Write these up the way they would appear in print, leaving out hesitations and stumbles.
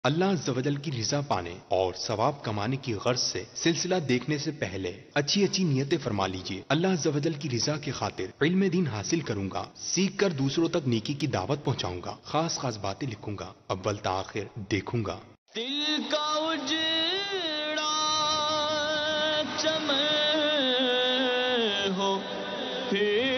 اللہ عز و جل کی رضا پانے اور ثواب کمانے کی غرض سے سلسلہ دیکھنے سے پہلے اچھی اچھی نیتیں فرما لیجئے۔ اللہ عز و جل کی رضا کی خاطر علم دین حاصل کروں گا، سیکھ کر دوسروں تک نیکی کی دعوت پہنچاؤں گا، خاص خاص باتیں لکھوں گا، اول تاخیر دیکھوں گا۔ دل کا اجڑا چمن ہو پھر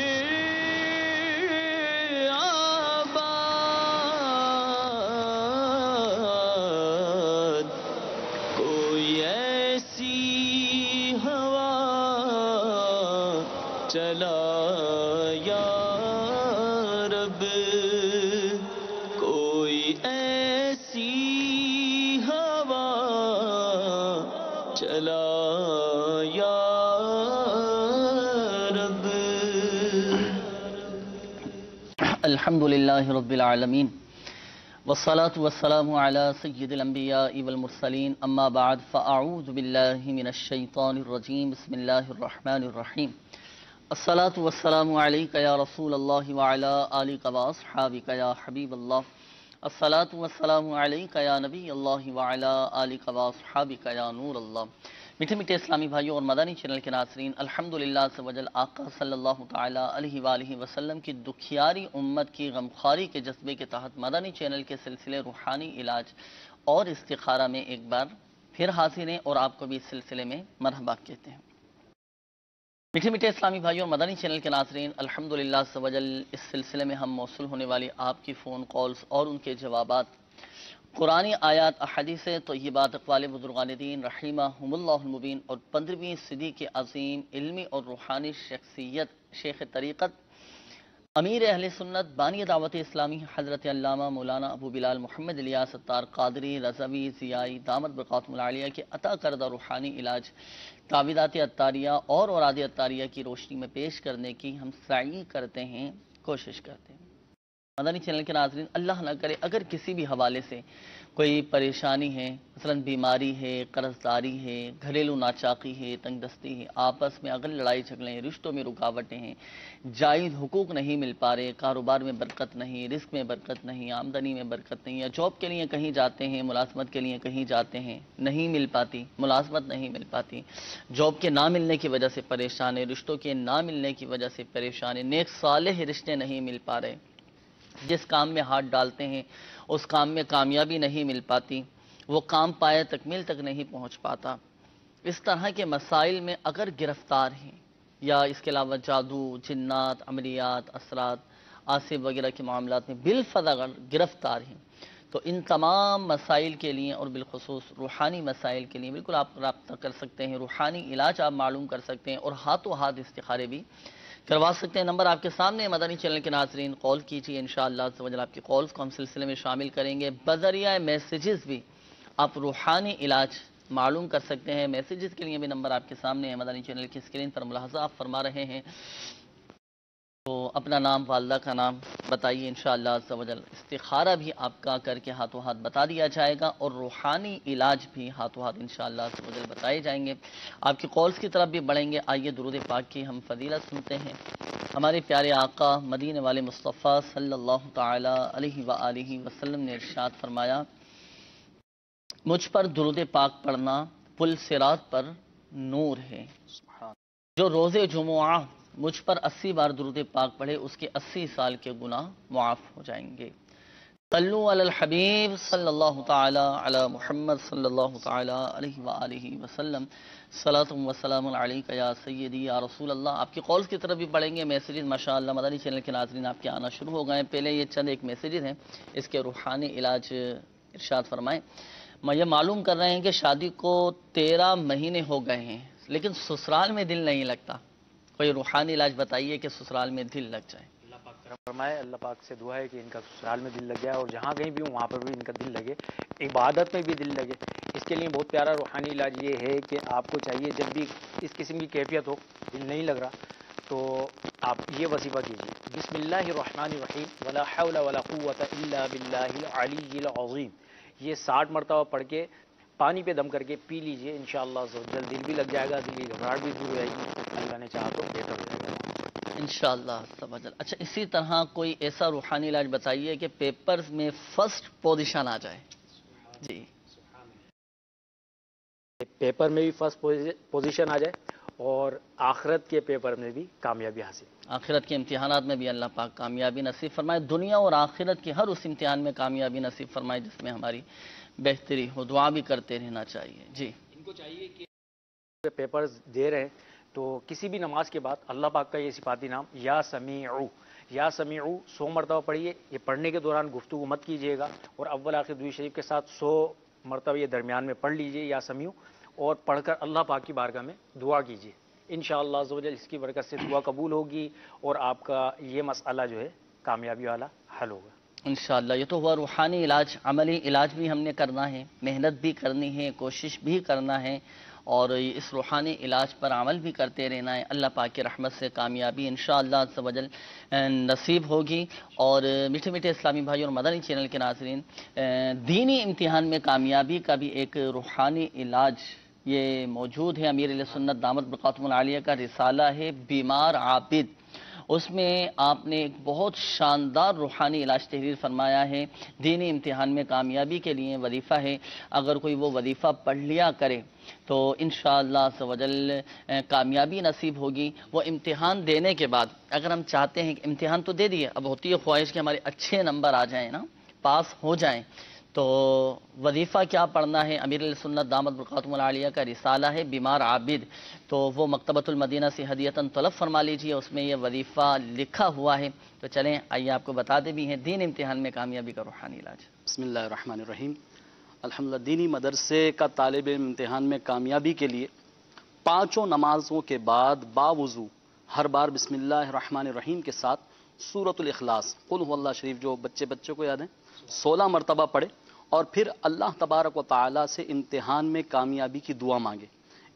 چلا یا رب، کوئی ایسی ہوا چلا یا رب۔ الحمدللہ رب العالمین والصلاة والسلام علی سید الانبیاء والمرسلین، اما بعد فاعوذ باللہ من الشیطان الرجیم، بسم اللہ الرحمن الرحیم۔ الصلاة والسلام علیک یا رسول اللہ وعلی آلک واصحابک یا حبیب اللہ۔ الصلاة والسلام علیک یا نبی اللہ وعلی آلک واصحابک یا نور اللہ۔ میٹھے میٹھے اسلامی بھائیوں اور مدنی چینل کے ناظرین، الحمدللہ عز و جل آقا صلی اللہ تعالیٰ علیہ وآلہ وسلم کی دکھیاری امت کی غمخواری کے جذبے کے تحت مدنی چینل کے سلسلے روحانی علاج اور استخارہ میں ایک بار پھر حاضر ہیں اور آپ کو بھی اس سلسلے میں مرحبا کہتے ہیں۔ میٹھے میٹھے اسلامی بھائیوں اور مدنی چینل کے ناظرین، الحمدللہ عز و جل اس سلسلے میں ہم موصول ہونے والی آپ کی فون کالز اور ان کے جوابات، قرآنی آیات، احادیث طیبات، اقوال بزرگان دین رحمہم اللہ المبین اور 15ویں صدی کے عظیم علمی اور روحانی شخصیت شیخ طریقت امیر اہل سنت بانی دعوت اسلامی حضرت علامہ مولانا ابو بلال محمد الیاس ستار قادری رضوی ضیائی دامت برکاتہم العالیہ کے عطا کردہ روحانی علاج تعویذات عطاریہ اور اوراد عطاریہ کی روشنی میں پیش کرنے کی ہم سعی کرتے ہیں، کوشش کرتے ہیں۔ مدنی چینل کے ناظرین، اللہ نہ کرے اگر کسی بھی حوالے سے کوئی پریشانی ہے، مثلا بیماری ہے، قرض داری ہے، گھریلو ناچاقی ہے، تنگ دستی ہے، آپس میں اگر لڑائی جھگڑے ہیں، رشتوں میں رکاوٹیں ہیں، جائز حقوق نہیں مل پا رہے، کاروبار میں برکت نہیں، رزق میں برکت نہیں، آمدنی میں برکت نہیں، یا جاب کے لیے کہیں جاتے ہیں، ملازمت کے لیے کہیں جاتے ہیں، نہیں مل پاتی، ملازمت نہیں مل پاتی، جاب کے نہ ملنے کی وجہ سے پریشان ہے، رشتوں کے نہ ملنے کی وجہ سے پریشان ہے، نیک صالح رشتے نہیں مل پا رہے، جس کام میں ہاتھ ڈالتے ہیں اس کام میں کامیابی نہیں مل پاتی، وہ کام پائے تکمیل تک نہیں پہنچ پاتا، اس طرح کے مسائل میں اگر گرفتار ہیں، یا اس کے علاوہ جادو، جنات، عملیات، اثرات، آصف وغیرہ کے معاملات میں بالفعل اگر گرفتار ہیں، تو ان تمام مسائل کے لیے اور بالخصوص روحانی مسائل کے لیے بالکل آپ رابطہ کر سکتے ہیں، روحانی علاج آپ معلوم کر سکتے ہیں اور ہاتھوں ہاتھ استخارے بھی کروا سکتے ہیں۔ نمبر آپ کے سامنے، مدنی چینل کے ناظرین کال کیجیے، انشاءاللہ عز و جل آپ کی کالز کو ہم سلسلے میں شامل کریں گے۔ بذریعہ میسیجز بھی آپ روحانی علاج معلوم کر سکتے ہیں، میسیجز کے لیے بھی نمبر آپ کے سامنے ہے، مدنی چینل کی اسکرین پر ملاحظہ آپ فرما رہے ہیں، تو اپنا نام، والدہ کا نام بتائیے، انشاءاللہ عز و جل استخارہ بھی آپ کا کر کے ہاتھوں ہاتھ بتا دیا جائے گا اور روحانی علاج بھی ہاتھوں ہاتھ انشاءاللہ عز و جل بتائے جائیں گے۔ آپ کی کالز کی طرف بھی بڑھیں گے، آئیے درود پاک کی ہم فضیلت سنتے ہیں۔ ہمارے پیارے آقا مدینے والے مصطفیٰ صلی اللہ تعالی علیہ وآلہ وسلم نے ارشاد فرمایا، مجھ پر درود پاک پڑھنا پل صراط پر نور ہے۔ جو روز جمعہ مجھ پر 80 بار درود پاک پڑھے، اس کے 80 سال کے گناہ معاف ہو جائیں گے۔ صلو علی الحبیب صلی اللہ تعالی علی محمد صلی اللہ تعالی علیہ وآلہ وسلم، صلاۃ و سلام علیک یا سیدی یا رسول اللہ۔ آپ کی کالز کی طرف بھی پڑھیں گے، میسیجز ماشاءاللہ مدنی چینل کے ناظرین آپ کے آنا شروع ہو گئے ہیں۔ پہلے یہ چند ایک میسیجز ہیں، اس کے روحانی علاج ارشاد فرمائیں۔ میں یہ معلوم کر رہے ہیں کہ شادی کو 13 مہینے ہو گئے ہیں لیکن سسرال میں دل نہیں لگتا، کوئی روحانی علاج بتائیے کہ سسرال میں دل لگ جائے۔ اللہ پاک کرم فرمائے، اللہ پاک سے دعا ہے کہ ان کا سسرال میں دل لگ جائے اور جہاں کہیں بھی ہوں وہاں پر بھی ان کا دل لگے، عبادت میں بھی دل لگے۔ اس کے لیے بہت پیارا روحانی علاج یہ ہے کہ آپ کو چاہیے جب بھی اس قسم کی کیفیت ہو، دل نہیں لگ رہا، تو آپ یہ وظیفہ کیجیے، بسم اللہ الرحمن الرحیم ولا حول ولا قوۃ الا باللہ العلی العظیم، یہ 60 مرتبہ پڑھ کے پانی پہ دم کر کے پی لیجئے، انشاءاللہ جلد دل بھی لگ جائے گا، دل کی گھبراہٹ بھی دور ہو جائے گی، اللہ نے چاہا تو بہتر ہو جائے گا انشاءاللہ عز و جل۔ اچھا، اسی طرح کوئی ایسا روحانی علاج بتائیے کہ پیپرز میں فرسٹ پوزیشن آ جائے۔ جی پیپر میں بھی فرسٹ پوزیشن آ جائے اور آخرت کے پیپر میں بھی کامیابی حاصل. آخرت کے امتحانات میں بھی اللہ پاک کامیابی نصیب فرمائے، دنیا اور آخرت کے ہر اس امتحان میں کامیابی نصیب فرمائے جس میں ہماری بہتری ہو. دعا بھی کرتے رہنا چاہیے. جی ان کو چاہیے کہ پیپرز دے رہے ہیں تو کسی بھی نماز کے بعد اللہ پاک کا یہ صفاتی نام یا سمیعو، یا سمیعو 100 مرتبہ پڑھیے. یہ پڑھنے کے دوران گفتگو مت کیجیے گا، اور اول آخر دوئی شریف کے ساتھ 100 مرتبہ یہ درمیان میں پڑھ لیجیے یا سمیعو، اور پڑھ کر اللہ پاک کی بارگاہ میں دعا کیجیے. انشاءاللہ عز و جل اس کی برکت سے دعا قبول ہوگی اور آپ کا یہ مسئلہ جو ہے کامیابی والا حل ہوگا انشاءاللہ. یہ تو ہوا روحانی علاج. عملی علاج بھی ہم نے کرنا ہے، محنت بھی کرنی ہے، کوشش بھی کرنا ہے، اور اس روحانی علاج پر عمل بھی کرتے رہنا ہے. اللہ پاک کی رحمت سے کامیابی انشاءاللہ عز و جل نصیب ہوگی. اور میٹھے میٹھے اسلامی بھائی اور مدنی چینل کے ناظرین، دینی امتحان میں کامیابی کا بھی ایک روحانی علاج یہ موجود ہے. امیر اہل سنت دامت برکاتہم العالیہ کا رسالہ ہے بیمار عابد. اس میں آپ نے ایک بہت شاندار روحانی علاج تحریر فرمایا ہے. دینی امتحان میں کامیابی کے لیے وظیفہ ہے، اگر کوئی وہ وظیفہ پڑھ لیا کرے تو انشاءاللہ عز و جل کامیابی نصیب ہوگی. وہ امتحان دینے کے بعد اگر ہم چاہتے ہیں کہ امتحان تو دے دیے، اب ہوتی ہے خواہش کہ ہمارے اچھے نمبر آ جائیں نا، پاس ہو جائیں، تو وظیفہ کیا پڑھنا ہے؟ امیر السنت دامت برکاتہم العالیہ کا رسالہ ہے بیمار عابد، تو وہ مکتبۃ المدینہ سے ہدیتاً طلب فرما لیجیے. اس میں یہ وظیفہ لکھا ہوا ہے. تو چلیں آئیے آپ کو بتاتے بھی ہیں دین امتحان میں کامیابی کا روحانی علاج. بسم اللہ الرحمن الرحیم. الحمدللہ دینی مدرسے کا طالب علم امتحان میں کامیابی کے لیے 5 نمازوں کے بعد باوضو ہر بار بسم اللہ الرحمن الرحیم کے ساتھ سورۃ الاخلاص قل هو اللہ شریف جو بچے کو یاد ہیں 16 مرتبہ پڑھے، اور پھر اللہ تبارک و تعالی سے امتحان میں کامیابی کی دعا مانگے.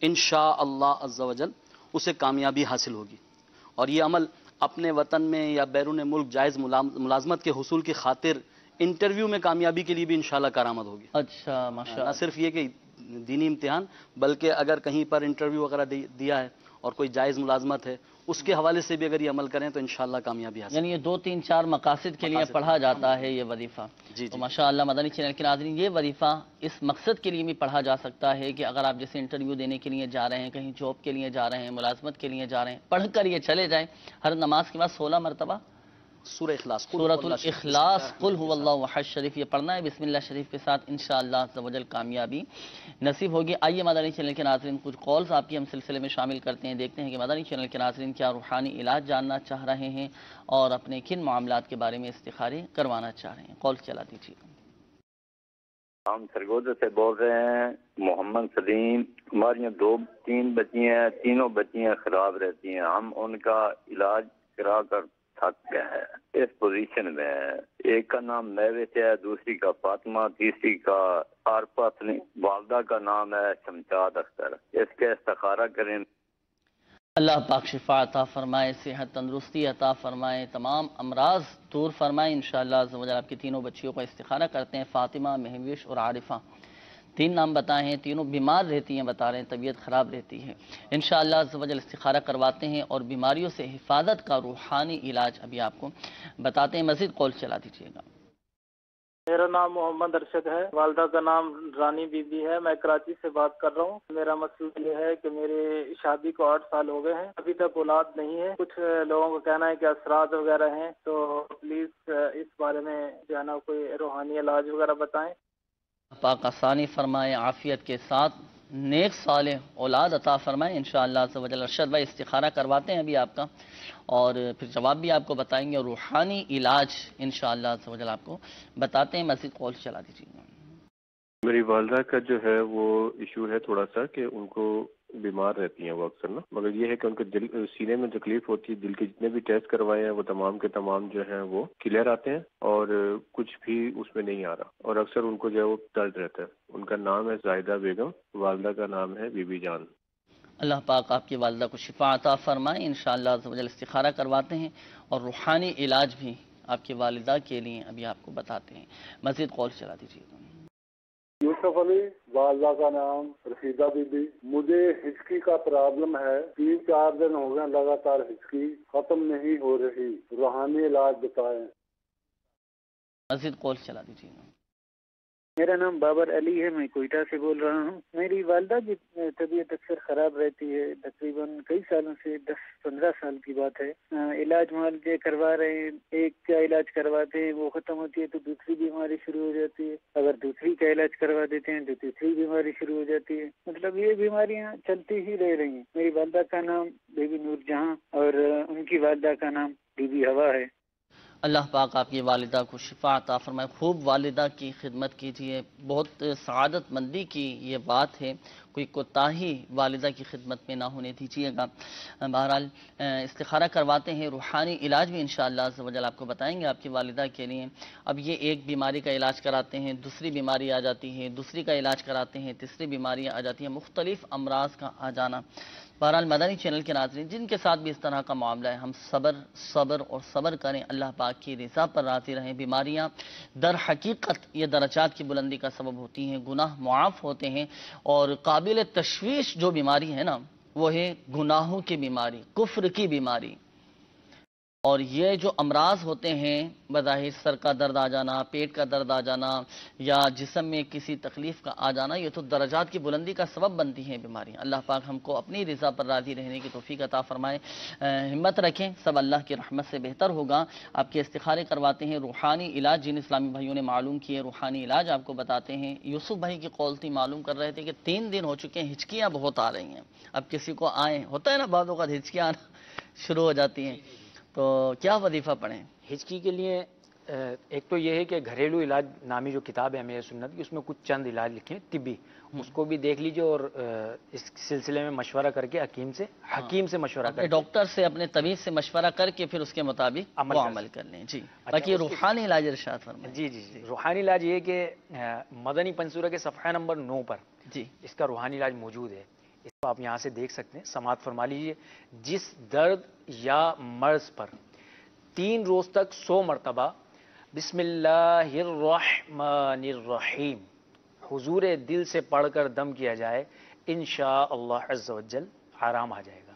انشاءاللہ عز و جل اسے کامیابی حاصل ہوگی. اور یہ عمل اپنے وطن میں یا بیرون ملک جائز ملازمت کے حصول کی خاطر انٹرویو میں کامیابی کے لیے بھی انشاءاللہ کارآمد ہوگی. اچھا ماشاء نہ صرف یہ کہ دینی امتحان، بلکہ اگر کہیں پر انٹرویو وغیرہ دیا ہے اور کوئی جائز ملازمت ہے، اس کے حوالے سے بھی اگر یہ عمل کریں تو انشاءاللہ کامیابی حاصل. یعنی یہ 2 3 4 مقاصد کے لیے پڑھا جاتا ہے یہ وظیفہ. جی تو ماشاءاللہ مدنی چینل کے ناظرین، یہ وظیفہ اس مقصد کے لیے بھی پڑھا جا سکتا ہے کہ اگر آپ جیسے انٹرویو دینے کے لیے جا رہے ہیں، کہیں جاب کے لیے جا رہے ہیں، ملازمت کے لیے جا رہے ہیں، پڑھ کر یہ چلے جائیں. ہر نماز کے بعد 16 مرتبہ سورہ اخلاص سورۃ الاخلاص قل هو اللہ احد شریف یہ پڑھنا ہے بسم اللہ شریف کے ساتھ. انشاءاللہ عز و جل کامیابی نصیب ہوگی. آئیے مدنی چینل کے ناظرین کچھ کالز آپ کی ہم سلسلے میں شامل کرتے ہیں، دیکھتے ہیں کہ مدنی چینل کے ناظرین کیا روحانی علاج جاننا چاہ رہے ہیں اور اپنے کن معاملات کے بارے میں استخارے کروانا چاہ رہے ہیں. کال چلا دیجیے. ہم سرگودا سے بول رہے ہیں. محمد سلیم. ہماری 2-3 بچیاں ہیں، تینوں بچیاں خراب رہتی ہیں. ہم ان کا علاج کرا کر تھک گئے ہیں. اس پوزیشن میں ایک کا نام مہوش ہے، دوسری کا فاطمہ، تیسری کا عارفہ سلیم، والدہ کا نام ہے شمشاد اختر. اس کا استخارہ کریں. اللہ پاک شفا عطا فرمائے، صحت تندرستی عطا فرمائے، تمام امراض دور فرمائے. انشاءاللہ عز و جل آپ کی تینوں بچیوں کا استخارہ کرتے ہیں. فاطمہ، مہوش اور عارفہ، 3 نام بتائے ہیں. تینوں بیمار رہتی ہیں، بتا رہے ہیں طبیعت خراب رہتی ہے. انشاءاللہ عز و جل استخارہ کرواتے ہیں اور بیماریوں سے حفاظت کا روحانی علاج ابھی آپ کو بتاتے ہیں. مزید کال چلا دیجیے گا. میرا نام محمد ارشد ہے، والدہ کا نام رانی بی بی ہے. میں کراچی سے بات کر رہا ہوں. میرا مسئلہ یہ ہے کہ میری شادی کو 8 سال ہو گئے ہیں، ابھی تک اولاد نہیں ہے. کچھ لوگوں کا کہنا ہے کہ اثرات وغیرہ ہیں، تو پلیز اس بارے میں جو ہے نا کوئی روحانی علاج وغیرہ بتائیں. پاک آسانی فرمائے، عافیت کے ساتھ نیک صالح اولاد عطا فرمائے. انشاءاللہ عز و جل ارشد بھائی استخارہ کرواتے ہیں ابھی آپ کا، اور پھر جواب بھی آپ کو بتائیں گے اور روحانی علاج انشاءاللہ عز و جل آپ کو بتاتے ہیں. مزید کال چلا دیجیے گا. میری والدہ کا جو ہے وہ ایشو ہے تھوڑا سا کہ ان کو بیمار رہتی ہیں وہ اکثر نا، مگر یہ ہے کہ ان کے دل سینے میں تکلیف ہوتی ہے. دل کے جتنے بھی ٹیسٹ کروائے ہیں وہ تمام کے تمام جو ہیں وہ کلیئر آتے ہیں اور کچھ بھی اس میں نہیں آ رہا، اور اکثر ان کو جو ہے وہ درد رہتا ہے. ان کا نام ہے زاہدہ بیگم، والدہ کا نام ہے بی بی جان. اللہ پاک آپ کی والدہ کو شفا عطا فرمائے. انشاءاللہ عز و جل استخارہ کرواتے ہیں اور روحانی علاج بھی آپ کی والدہ کے لیے ابھی آپ کو بتاتے ہیں. مزید کال چلا دیجیے گا. یوسف علی، والدہ کا نام رشیدہ بی بی. مجھے ہچکی کا پرابلم ہے، 3-4 دن ہو گئے لگاتار ہچکی ختم نہیں ہو رہی. روحانی علاج بتائیں. مزید کال چلا دیجیے گا. میرا نام بابر علی ہے، میں کوئٹہ سے بول رہا ہوں۔ میری والدہ کی طبیعت اکثر خراب رہتی ہے، تقریباً کئی سالوں سے، 10-15 سال کی بات ہے۔ علاج معالجے کروا رہے ہیں، ایک کا علاج کرواتے ہیں وہ ختم ہوتی ہے تو دوسری بیماری شروع ہو جاتی ہے، اگر دوسری کا علاج کروا دیتے ہیں تو تیسری بیماری شروع ہو جاتی ہے۔ مطلب یہ بیماریاں چلتی ہی رہ رہی ہیں۔ میری والدہ کا نام بی بی نور جہاں اور ان کی والدہ کا نام بی بی ہوا ہے۔ اللہ پاک آپ کی والدہ کو شفا عطا فرمائے۔ خوب والدہ کی خدمت کیجیے، بہت سعادت مندی کی یہ بات ہے، کوئی کوتاہی والدہ کی خدمت میں نہ ہونے دیجیے گا۔ بہرحال استخارہ کرواتے ہیں، روحانی علاج بھی انشاءاللہ عز و جل آپ کو بتائیں گے آپ کی والدہ کے لیے۔ اب یہ ایک بیماری کا علاج کراتے ہیں، دوسری بیماری آ جاتی ہے، دوسری کا علاج کراتے ہیں، تیسری بیماری آ جاتی ہے، مختلف امراض کا آ جانا۔ بہرحال مدنی چینل کے ناظرین جن کے ساتھ بھی اس طرح کا معاملہ ہے، ہم صبر اور صبر کریں، اللہ پاک کی رضا پر راضی رہیں۔ بیماریاں در حقیقت یہ درجات کی بلندی کا سبب ہوتی ہیں، گناہ معاف ہوتے ہیں، اور قابل تشویش جو بیماری ہے نا وہ ہے گناہوں کی بیماری، کفر کی بیماری۔ اور یہ جو امراض ہوتے ہیں، بظاہر سر کا درد آ جانا، پیٹ کا درد آ جانا، یا جسم میں کسی تکلیف کا آ جانا، یہ تو درجات کی بلندی کا سبب بنتی ہیں بیماریاں۔ اللہ پاک ہم کو اپنی رضا پر راضی رہنے کی توفیق عطا فرمائے۔ ہمت رکھیں، سب اللہ کی رحمت سے بہتر ہوگا۔ آپ کے استخارے کرواتے ہیں، روحانی علاج جن اسلامی بھائیوں نے معلوم کیے، روحانی علاج آپ کو بتاتے ہیں۔ یوسف بھائی کی قول تھی، معلوم کر رہے تھے کہ 3 دن ہو چکے ہیں، ہچکیاں بہت آ رہی ہیں۔ اب کسی کو آئیں، ہوتا ہے نا بعض اوقات ہچکیاں آنا شروع ہو جاتی ہیں، تو کیا وظیفہ پڑھیں؟ ہچکی کے لیے ایک تو یہ ہے کہ گھریلو علاج نامی جو کتاب ہے امیر سنت کی، اس میں کچھ چند علاج لکھے ہیں طبی، اس کو بھی دیکھ لیجئے اور اس سلسلے میں مشورہ کر کے حکیم سے مشورہ کر کے، ڈاکٹر سے، اپنے طبیب سے مشورہ کر کے پھر اس کے مطابق عمل کر لیں۔ جی باقی روحانی علاج ارشاد فرمائیں۔ جی روحانی علاج یہ کہ مدنی پنصورہ کے صفحہ نمبر 9 پر جی اس کا روحانی علاج موجود ہے، اس کو آپ یہاں سے دیکھ سکتے ہیں، سماعت فرما لیجئے۔ جس درد یا مرض پر 3 روز تک 100 مرتبہ بسم اللہ الرحمن الرحیم حضور دل سے پڑھ کر دم کیا جائے، انشاءاللہ عز و جل آرام آ جائے گا۔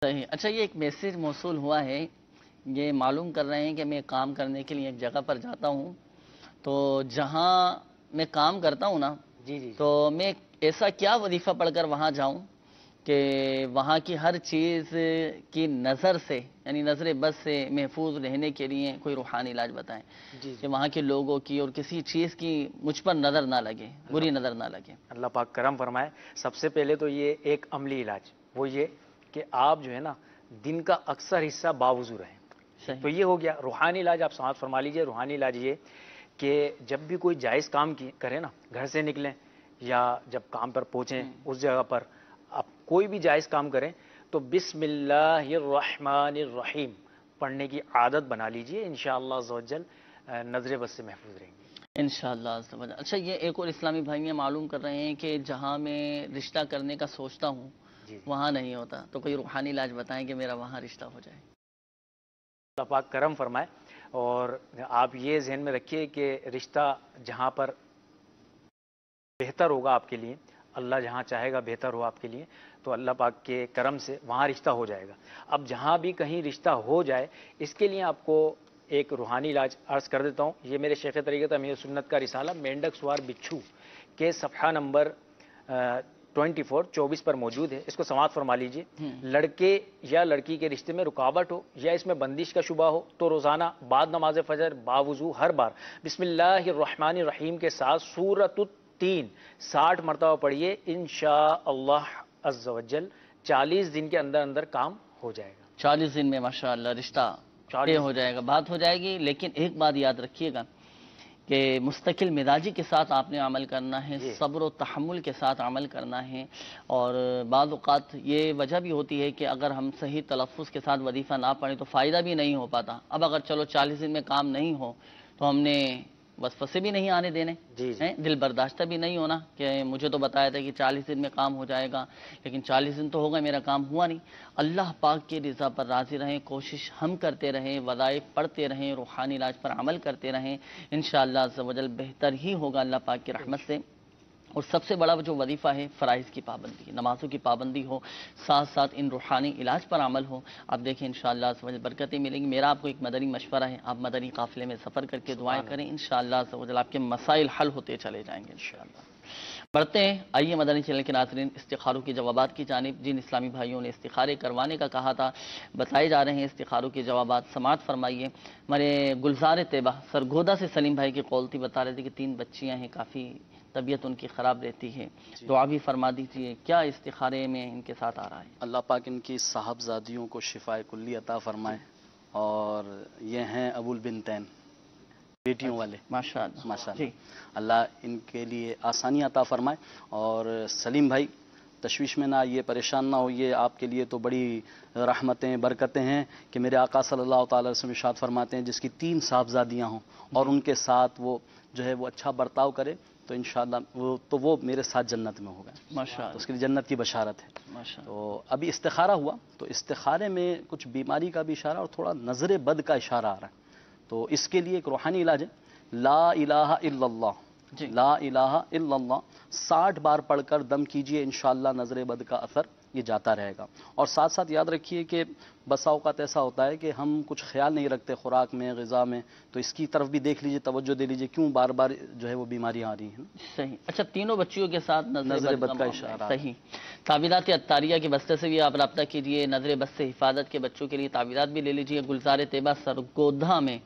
صحیح۔ اچھا، یہ ایک میسیج موصول ہوا ہے، یہ معلوم کر رہے ہیں کہ میں کام کرنے کے لیے ایک جگہ پر جاتا ہوں، تو جہاں میں کام کرتا ہوں نا، تو میں ایسا کیا وظیفہ پڑھ کر وہاں جاؤں کہ وہاں کی ہر چیز کی نظر سے، یعنی نظر بد سے محفوظ رہنے کے لیے کوئی روحانی علاج بتائیں کہ وہاں کے لوگوں کی اور کسی چیز کی مجھ پر نظر نہ لگے، بری نظر نہ لگے۔ اللہ پاک کرم فرمائے۔ سب سے پہلے تو یہ ایک عملی علاج، وہ یہ کہ آپ جو ہے نا دن کا اکثر حصہ باوضو رہیں، تو یہ ہو گیا۔ روحانی علاج آپ سماعت فرما لیجئے۔ روحانی علاج یہ کہ جب بھی کوئی جائز کام کریں نا، گھر سے نکلیں یا جب کام پر پہنچیں اس جگہ پر آپ کوئی بھی جائز کام کریں تو بسم اللہ الرحمن الرحیم پڑھنے کی عادت بنا لیجئے، انشاءاللہ عز و جل نظر بد سے محفوظ رہیں گے انشاءاللہ عز و جل۔ اچھا، یہ ایک اور اسلامی بھائی معلوم کر رہے ہیں کہ جہاں میں رشتہ کرنے کا سوچتا ہوں وہاں نہیں ہوتا، تو کوئی روحانی علاج بتائیں کہ میرا وہاں رشتہ ہو جائے۔ اللہ پاک کرم فرمائے، اور آپ یہ ذہن میں رکھیے کہ رشتہ جہاں پر بہتر ہوگا آپ کے لیے، اللہ جہاں چاہے گا بہتر ہو آپ کے لیے، تو اللہ پاک کے کرم سے وہاں رشتہ ہو جائے گا۔ اب جہاں بھی کہیں رشتہ ہو جائے، اس کے لیے آپ کو ایک روحانی علاج عرض کر دیتا ہوں۔ یہ میرے شیخ طریقت امیر سنت کا رسالہ مینڈک سوار بچھو کے صفحہ نمبر 24 پر موجود ہے، اس کو سماعت فرما لیجئے۔ لڑکے یا لڑکی کے رشتے میں رکاوٹ ہو یا اس میں بندش کا شبہ ہو تو روزانہ بعد نماز فجر باوضو ہر بار بسم اللہ الرحمن الرحیم کے ساتھ سورۃ التین 60 مرتبہ پڑھیے، انشاءاللہ عز و جل 40 دن کے اندر اندر کام ہو جائے گا۔ 40 دن میں ماشاءاللہ رشتہ طے ہو جائے گا، بات ہو جائے گی۔ لیکن ایک بات یاد رکھیے گا کہ مستقل مزاجی کے ساتھ آپ نے عمل کرنا ہے، صبر و تحمل کے ساتھ عمل کرنا ہے، اور بعض اوقات یہ وجہ بھی ہوتی ہے کہ اگر ہم صحیح تلفظ کے ساتھ وظیفہ نہ پڑھیں تو فائدہ بھی نہیں ہو پاتا۔ اب اگر چلو 40 دن میں کام نہیں ہو تو ہم نے وسوسے بھی نہیں آنے دینے، دل برداشتہ بھی نہیں ہونا کہ مجھے تو بتایا تھا کہ 40 دن میں کام ہو جائے گا، لیکن 40 دن تو ہو گئے میرا کام ہوا نہیں۔ اللہ پاک کی رضا پر راضی رہیں، کوشش ہم کرتے رہیں، وظائف پڑھتے رہیں، روحانی علاج پر عمل کرتے رہیں، انشاءاللہ عز و جل بہتر ہی ہوگا اللہ پاک کی رحمت سے۔ اور سب سے بڑا جو وظیفہ ہے فرائض کی پابندی، نمازوں کی پابندی ہو، ساتھ ساتھ ان روحانی علاج پر عمل ہو. آپ دیکھیں انشاءاللہ عز و جل برکتیں ملیں گی. میرا آپ کو ایک مدنی مشورہ ہے، آپ مدنی قافلے میں سفر کر کے دعائیں کریں، انشاءاللہ عز و جل آپ کے مسائل حل ہوتے چلے جائیں گے انشاءاللہ. بڑھتے ہیں، آئیے مدنی چینل کے ناظرین استخاروں کے جوابات کی جانب. جن اسلامی بھائیوں نے استخارے کروانے کا کہا تھا بتائے جا رہے ہیں استخاروں کے جوابات. سماعت فرمائیے. ہمارے گلزار طیبہ سرگودا سے سلیم بھائی کی قول تھی، بتا رہے تھے کہ 3 بچیاں ہیں، کافی طبیعت ان کی خراب رہتی ہے، دعا بھی فرما دیجیے. کیا استخارے میں ان کے ساتھ آ رہا ہے؟ اللہ پاک ان کی صاحبزادیوں کو شفائے کلی عطا فرمائے. اور یہ ہیں ابو البنتین، بیٹیوں والے. ماشاءاللہ جی، اللہ ان کے لیے آسانی عطا فرمائے. اور سلیم بھائی تشویش میں نہ آئیے، پریشان نہ ہوئیے، آپ کے لیے تو بڑی رحمتیں برکتیں ہیں کہ میرے آقا صلی اللہ تعالی علیہ وسلم ارشاد فرماتے ہیں جس کی 3 صاحبزادیاں ہوں اور ان کے ساتھ وہ جو ہے وہ اچھا برتاؤ کرے تو انشاءاللہ وہ میرے ساتھ جنت میں ہوگا. ماشاءاللہ اس کے لیے جنت کی بشارت ہے. ماشاءاللہ. تو ابھی استخارہ ہوا تو استخارے میں کچھ بیماری کا بھی اشارہ اور تھوڑا نظر بد کا اشارہ آ رہا ہے. تو اس کے لیے ایک روحانی علاج ہے، لا الہ الا اللہ. لا الہ الا اللہ 60 بار پڑھ کر دم کیجئے، انشاءاللہ نظر بد کا اثر یہ جاتا رہے گا. اور ساتھ ساتھ یاد رکھیے کہ بسا اوقات ایسا ہوتا ہے کہ ہم کچھ خیال نہیں رکھتے خوراک میں، غذا میں، تو اس کی طرف بھی دیکھ لیجئے، توجہ دے لیجئے کیوں بار بار جو ہے وہ بیماریاں آ رہی ہیں. صحیح. اچھا، تینوں بچیوں کے ساتھ نظر بد کا اشارہ. صحیح. تعویذات عطاریہ کے بستے سے بھی آپ رابطہ کیجئے، نظر بد سے حفاظت کے بچوں کے لیے تعویذات بھی لے لیجئے. گلزار طیبہ سرگودھا میں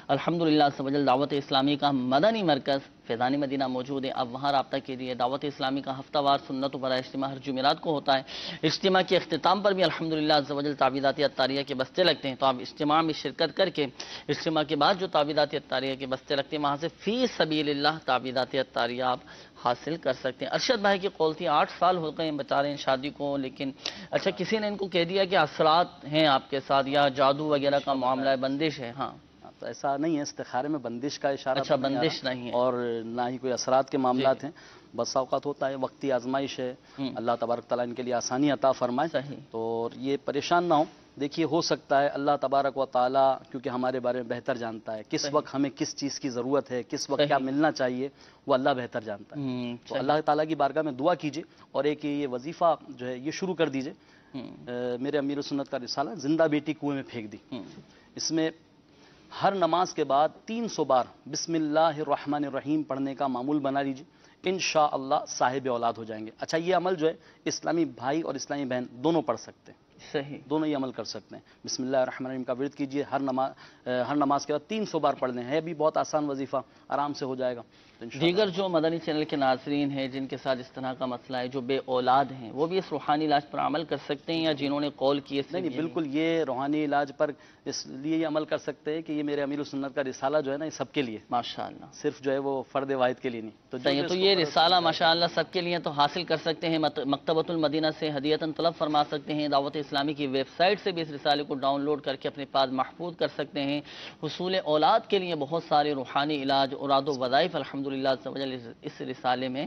الحمدللہ سبجل دعوت اسلامی کا مدنی مرکز فیضان مدینہ موجود ہے، آپ وہاں رابطہ کیجئے. دعوت اسلامی کا ہفتہ وار سنت و برائے اجتماع ہر جمعرات کو ہوتا ہے. اجتماع کے اختتام پر بھی الحمدللہ سبجل تعویذات عطاریہ کے بستے لگتے ہیں. تو آپ اجتماع میں شرکت کر کے اجتماع کے بعد جو تعویذات عطاریہ کے بستے لگتے ہیں وہاں سے فی سبیل اللہ تعویذات عطاریہ آپ حاصل کر سکتے ہیں. ارشد بھائی کی قول تھی 8 سال ہو گئے ہیں بتا رہے ہیں شادی کو، لیکن اچھا کسی نے ان کو کہہ دیا کہ اثرات ہیں آپ کے ساتھ یا جادو وغیرہ کا معاملہ ہے، بندش ہے. ہاں تو ایسا نہیں ہے، استخارے میں بندش کا اشارہ اچھا بندش نہیں ہے اور نہ ہی کوئی اثرات کے معاملات ہیں. بس اوقات ہوتا ہے، وقتی آزمائش ہے، اللہ تبارک تعالیٰ ان کے لیے آسانی عطا فرمائے. صحیح. تو یہ پریشان نہ ہو. دیکھیے ہو سکتا ہے اللہ تبارک و تعالیٰ کیونکہ ہمارے بارے میں بہتر جانتا ہے، کس وقت ہمیں کس چیز کی ضرورت ہے، کس وقت کیا ملنا چاہیے، وہ اللہ بہتر جانتا ہے. تو اللہ تعالیٰ کی بارگاہ میں دعا کیجیے اور ایک یہ وظیفہ جو ہے یہ شروع کر دیجیے. میرے امیر سنت کا رسالہ زندہ بیٹی کنویں میں پھینک دی، اس میں ہر نماز کے بعد 300 بار بسم اللہ الرحمن الرحیم پڑھنے کا معمول بنا لیجیے، انشاءاللہ صاحب اولاد ہو جائیں گے. اچھا یہ عمل جو ہے اسلامی بھائی اور اسلامی بہن دونوں پڑھ سکتے ہیں. صحیح. دونوں یہ عمل کر سکتے ہیں. بسم اللہ الرحمن الرحیم کا ورد کیجیے، ہر نماز کے بعد 300 بار پڑھنے ہیں. بھی بہت آسان وظیفہ، آرام سے ہو جائے گا. دیگر جو مدنی چینل کے ناظرین ہیں جن کے ساتھ اس طرح کا مسئلہ ہے، جو بے اولاد ہیں، وہ بھی اس روحانی علاج پر عمل کر سکتے ہیں یا جنہوں نے قول کی؟ نہیں بالکل، یہ روحانی علاج پر اس لیے یہ عمل کر سکتے ہیں کہ یہ میرے امیر سنت کا رسالہ جو ہے نا یہ سب کے لیے ماشاءاللہ، صرف جو ہے وہ فرد واحد کے لیے نہیں. تو یہ رسالہ ماشاءاللہ سب کے لیے تو حاصل کر سکتے ہیں. مکتبۃ المدینہ سے ہدیتاً طلب فرما سکتے ہیں. دعوت اسلامی کی ویب سائٹ سے بھی اس رسالے کو ڈاؤن لوڈ کر کے اپنے پاس محفوظ کر سکتے ہیں. حصول اولاد کے لیے بہت سارے روحانی علاج، اوراد و وظائف الحمدللہ اس رسالے میں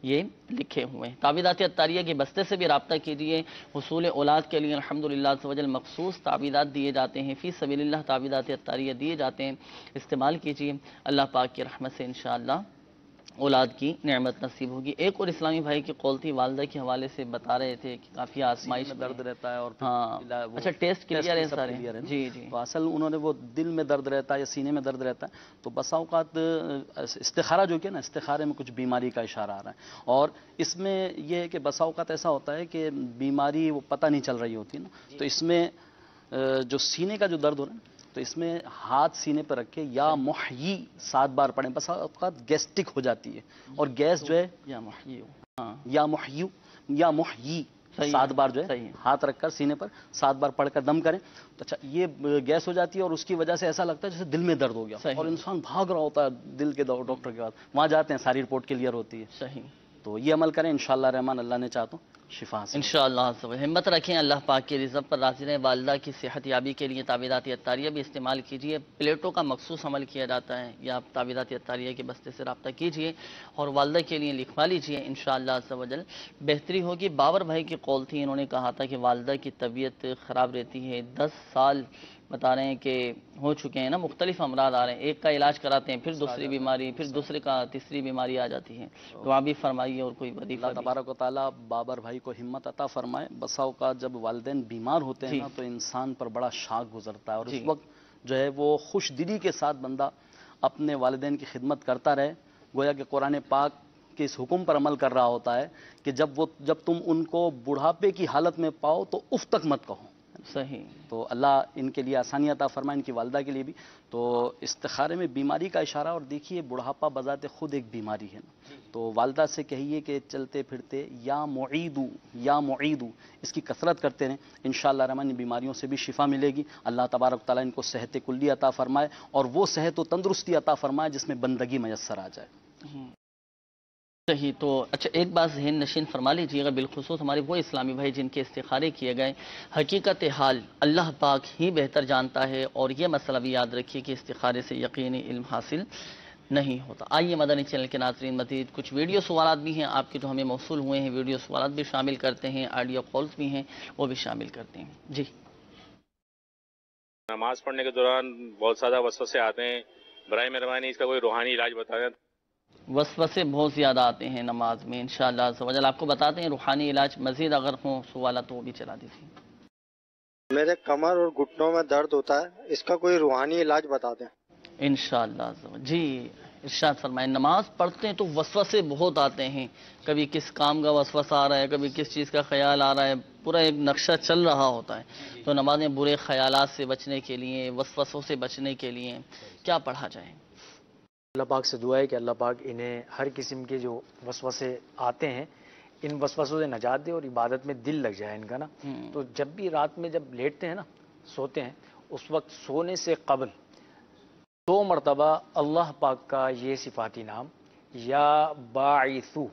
یہ لکھے ہوئے ہیں. تعویذات عطاریہ کے بستے سے بھی رابطہ کیجیے. حصول اولاد کے لیے الحمدللہ مخصوص تعویذات دیے جاتے ہیں، فی سبیل اللہ تعویذات عطاریہ دیے جاتے ہیں. استعمال کیجیے، اللہ پاک کی رحمت سے انشاءاللہ اولاد کی نعمت نصیب ہوگی. ایک اور اسلامی بھائی کی قول تھی، والدہ کے حوالے سے بتا رہے تھے کہ کافی آزمائش میں درد رہتا ہے اور ہاں اچھا ٹیسٹ کلیئر ہے سارے. جی جی. تو اصل انہوں نے وہ دل میں درد رہتا ہے یا سینے میں درد رہتا ہے. تو بسا اوقات استخارہ جو کہ نا استخارے میں کچھ بیماری کا اشارہ آ رہا ہے. اور اس میں یہ ہے کہ بسا اوقات ایسا ہوتا ہے کہ بیماری وہ پتہ نہیں چل رہی ہوتی نا. تو اس میں جو سینے کا جو درد ہو رہا ہے تو اس میں ہاتھ سینے پر رکھ کے یا محیی 7 بار پڑھیں. بس اوقات گیسٹک ہو جاتی ہے اور گیس جو ہے یا محیی 7 بار جو ہے ہاتھ رکھ کر سینے پر 7 بار پڑھ کر دم کریں. تو اچھا یہ گیس ہو جاتی ہے اور اس کی وجہ سے ایسا لگتا ہے جیسے دل میں درد ہو گیا اور انسان بھاگ رہا ہوتا ہے دل کے ڈاکٹر کے پاس. وہاں جاتے ہیں ساری رپورٹ کلیئر ہوتی ہے. صحیح. تو یہ عمل کریں انشاءاللہ رحمان، اللہ نے چاہتا ہوں شفا حاصل. انشاءاللہ ہمت رکھیں، اللہ پاک کے رزق پر راضی رہیں. والدہ کی صحت یابی کے لیے تعویذات عطاریہ بھی استعمال کیجیے. پلیٹوں کا مخصوص عمل کیا جاتا ہے، یا آپ تعویذات عطاریہ کے بستے سے رابطہ کیجیے اور والدہ کے لیے لکھوا لیجیے، انشاءاللہ عز و جل بہتری ہوگی. باور بھائی کی قول تھی، انہوں نے کہا تھا کہ والدہ کی طبیعت خراب رہتی ہے، 10 سال بتا رہے ہیں کہ ہو چکے ہیں نا، مختلف امراض آ رہے ہیں، ایک کا علاج کراتے ہیں پھر دوسری بیماری، پھر دوسرے کا تیسری بیماری آ جاتی ہے. دعا بھی فرمائیے اور کوئی وظیفہ اللہ تبارک و تعالیٰ بابر بھائی کو ہمت عطا فرمائے. بسا اوقات جب والدین بیمار ہوتے ہیں نا تو انسان پر بڑا شاک گزرتا ہے، اور اس وقت جو ہے وہ خوش دلی کے ساتھ بندہ اپنے والدین کی خدمت کرتا رہے، گویا کہ قرآن پاک کے اس حکم پر عمل کر رہا ہوتا ہے کہ جب تم ان کو بڑھاپے کی حالت میں پاؤ تو اف تک مت کہو. صحیح. تو اللہ ان کے لیے آسانی عطا فرمائے، ان کی والدہ کے لیے بھی. تو استخارے میں بیماری کا اشارہ، اور دیکھیے بڑھاپا بذات خود ایک بیماری ہے نا، تو والدہ سے کہیے کہ چلتے پھرتے یا معیدو یا معیدو اس کی کثرت کرتے رہیں، انشاءاللہ الرحمن ان بیماریوں سے بھی شفا ملے گی. اللہ تبارک تعالیٰ ان کو صحت کلی عطا فرمائے، اور وہ صحت و تندرستی عطا فرمائے جس میں بندگی میسر آ جائے. صحیح. تو اچھا ایک بات ذہن نشین فرما لیجیے گا، بالخصوص ہمارے وہ اسلامی بھائی جن کے استخارے کیے گئے، حقیقت حال اللہ پاک ہی بہتر جانتا ہے، اور یہ مسئلہ بھی یاد رکھیے کہ استخارے سے یقینی علم حاصل نہیں ہوتا. آئیے مدنی چینل کے ناظرین، مزید کچھ ویڈیو سوالات بھی ہیں آپ کے جو ہمیں موصول ہوئے ہیں، ویڈیو سوالات بھی شامل کرتے ہیں، آڈیو کالز بھی ہیں وہ بھی شامل کرتے ہیں. جی. نماز پڑھنے کے دوران بہت زیادہ وسوسے آتے ہیں، برائے مہربانی اس کا کوئی روحانی علاج بتائیں. وسوسے بہت زیادہ آتے ہیں نماز میں، انشاءاللہ عز و جل آپ کو بتاتے ہیں روحانی علاج. مزید اگر ہوں سوالات تو وہ بھی چلا دیجیے. میرے کمر اور گھٹنوں میں درد ہوتا ہے، اس کا کوئی روحانی علاج بتا دیں. انشاءاللہ عز و جل. جی ارشاد فرمائیں. نماز پڑھتے ہیں تو وسوسے بہت آتے ہیں، کبھی کس کام کا وسوسہ آ رہا ہے، کبھی کس چیز کا خیال آ رہا ہے، پورا ایک نقشہ چل رہا ہوتا ہے. تو نماز میں برے خیالات سے بچنے کے لیے، وسوسوں سے بچنے کے لیے کیا پڑھا جائے؟ اللہ پاک سے دعا ہے کہ اللہ پاک انہیں ہر قسم کے جو وسوسے آتے ہیں ان وسوسوں سے نجات دے، اور عبادت میں دل لگ جائے ان کا نا. تو جب بھی رات میں جب لیٹتے ہیں نا، سوتے ہیں، اس وقت سونے سے قبل 2 مرتبہ اللہ پاک کا یہ صفاتی نام یا باعثو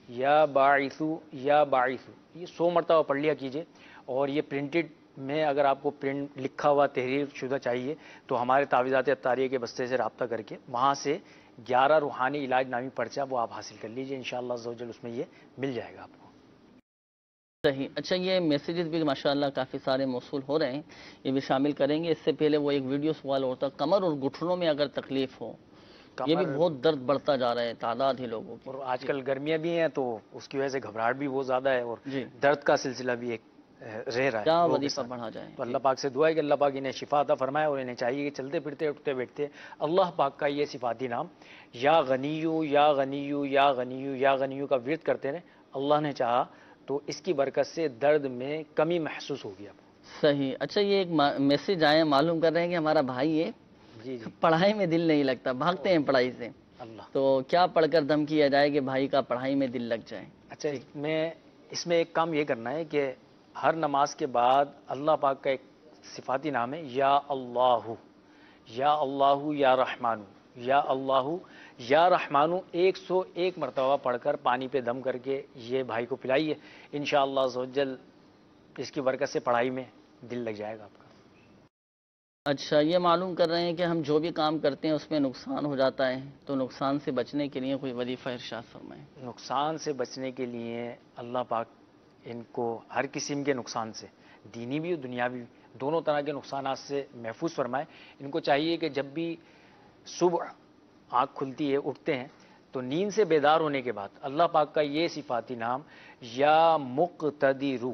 یا باعثو یا باعثو یہ 100 مرتبہ پڑھ لیا کیجئے. اور یہ پرنٹڈ میں اگر آپ کو پرنٹ لکھا ہوا تحریر شدہ چاہیے تو ہمارے تعویذات عطاریہ کے بستے سے رابطہ کر کے وہاں سے 11 روحانی علاج نامی پرچہ وہ آپ حاصل کر لیجئے، انشاءاللہ عز و جل اس میں یہ مل جائے گا آپ کو. صحیح. اچھا یہ میسیجز بھی ماشاءاللہ کافی سارے موصول ہو رہے ہیں، یہ بھی شامل کریں گے. اس سے پہلے وہ ایک ویڈیو سوال ہوتا، کمر اور گھٹنوں میں اگر تکلیف ہو، یہ بھی بہت درد بڑھتا جا رہا ہے، تعداد ہے لوگوں کی، اور آج کل گرمیاں بھی ہیں تو اس کی وجہ سے گھبراہٹ بھی بہت زیادہ ہے، اور درد کا سلسلہ بھی ایک رہ رہا ہے. کیا وظیفہ پڑھا جائے؟ تو اللہ پاک سے دعا ہے کہ اللہ پاک انہیں شفا عطا فرمائے، اور انہیں چاہیے کہ چلتے پھرتے اٹھتے بیٹھتے اللہ پاک کا یہ صفاتی نام یا غنیو یا غنیو یا غنیو یا غنیو کا ورد کرتے رہیں. اللہ نے چاہا تو اس کی برکت سے درد میں کمی محسوس ہوگی آپ کو. صحیح. اچھا یہ ایک میسج آیا، معلوم کر رہے ہیں کہ ہمارا بھائی ہے، پڑھائی میں دل نہیں لگتا، بھاگتے ہیں پڑھائی سے، تو کیا پڑھ کر دم کیا جائے کہ بھائی کا پڑھائی میں دل لگ جائے؟ اچھا اس میں ایک کام یہ کرنا ہے کہ ہر نماز کے بعد اللہ پاک کا ایک صفاتی نام ہے یا اللہ یا اللہ یا رحمانو یا اللہ یا رحمانو 101 مرتبہ پڑھ کر پانی پہ دم کر کے یہ بھائی کو پلائیے، انشاءاللہ عز و جل اس کی برکت سے پڑھائی میں دل لگ جائے گا آپ کا. اچھا یہ معلوم کر رہے ہیں کہ ہم جو بھی کام کرتے ہیں اس میں نقصان ہو جاتا ہے، تو نقصان سے بچنے کے لیے کوئی وظیفہ ارشاد فرمائیں. نقصان سے بچنے کے لیے اللہ پاک ان کو ہر قسم کے نقصان سے، دینی بھی اور دنیاوی بھی، دونوں طرح کے نقصانات سے محفوظ فرمائے. ان کو چاہیے کہ جب بھی صبح آنکھ کھلتی ہے، اٹھتے ہیں، تو نیند سے بیدار ہونے کے بعد اللہ پاک کا یہ صفاتی نام یا مقتدرو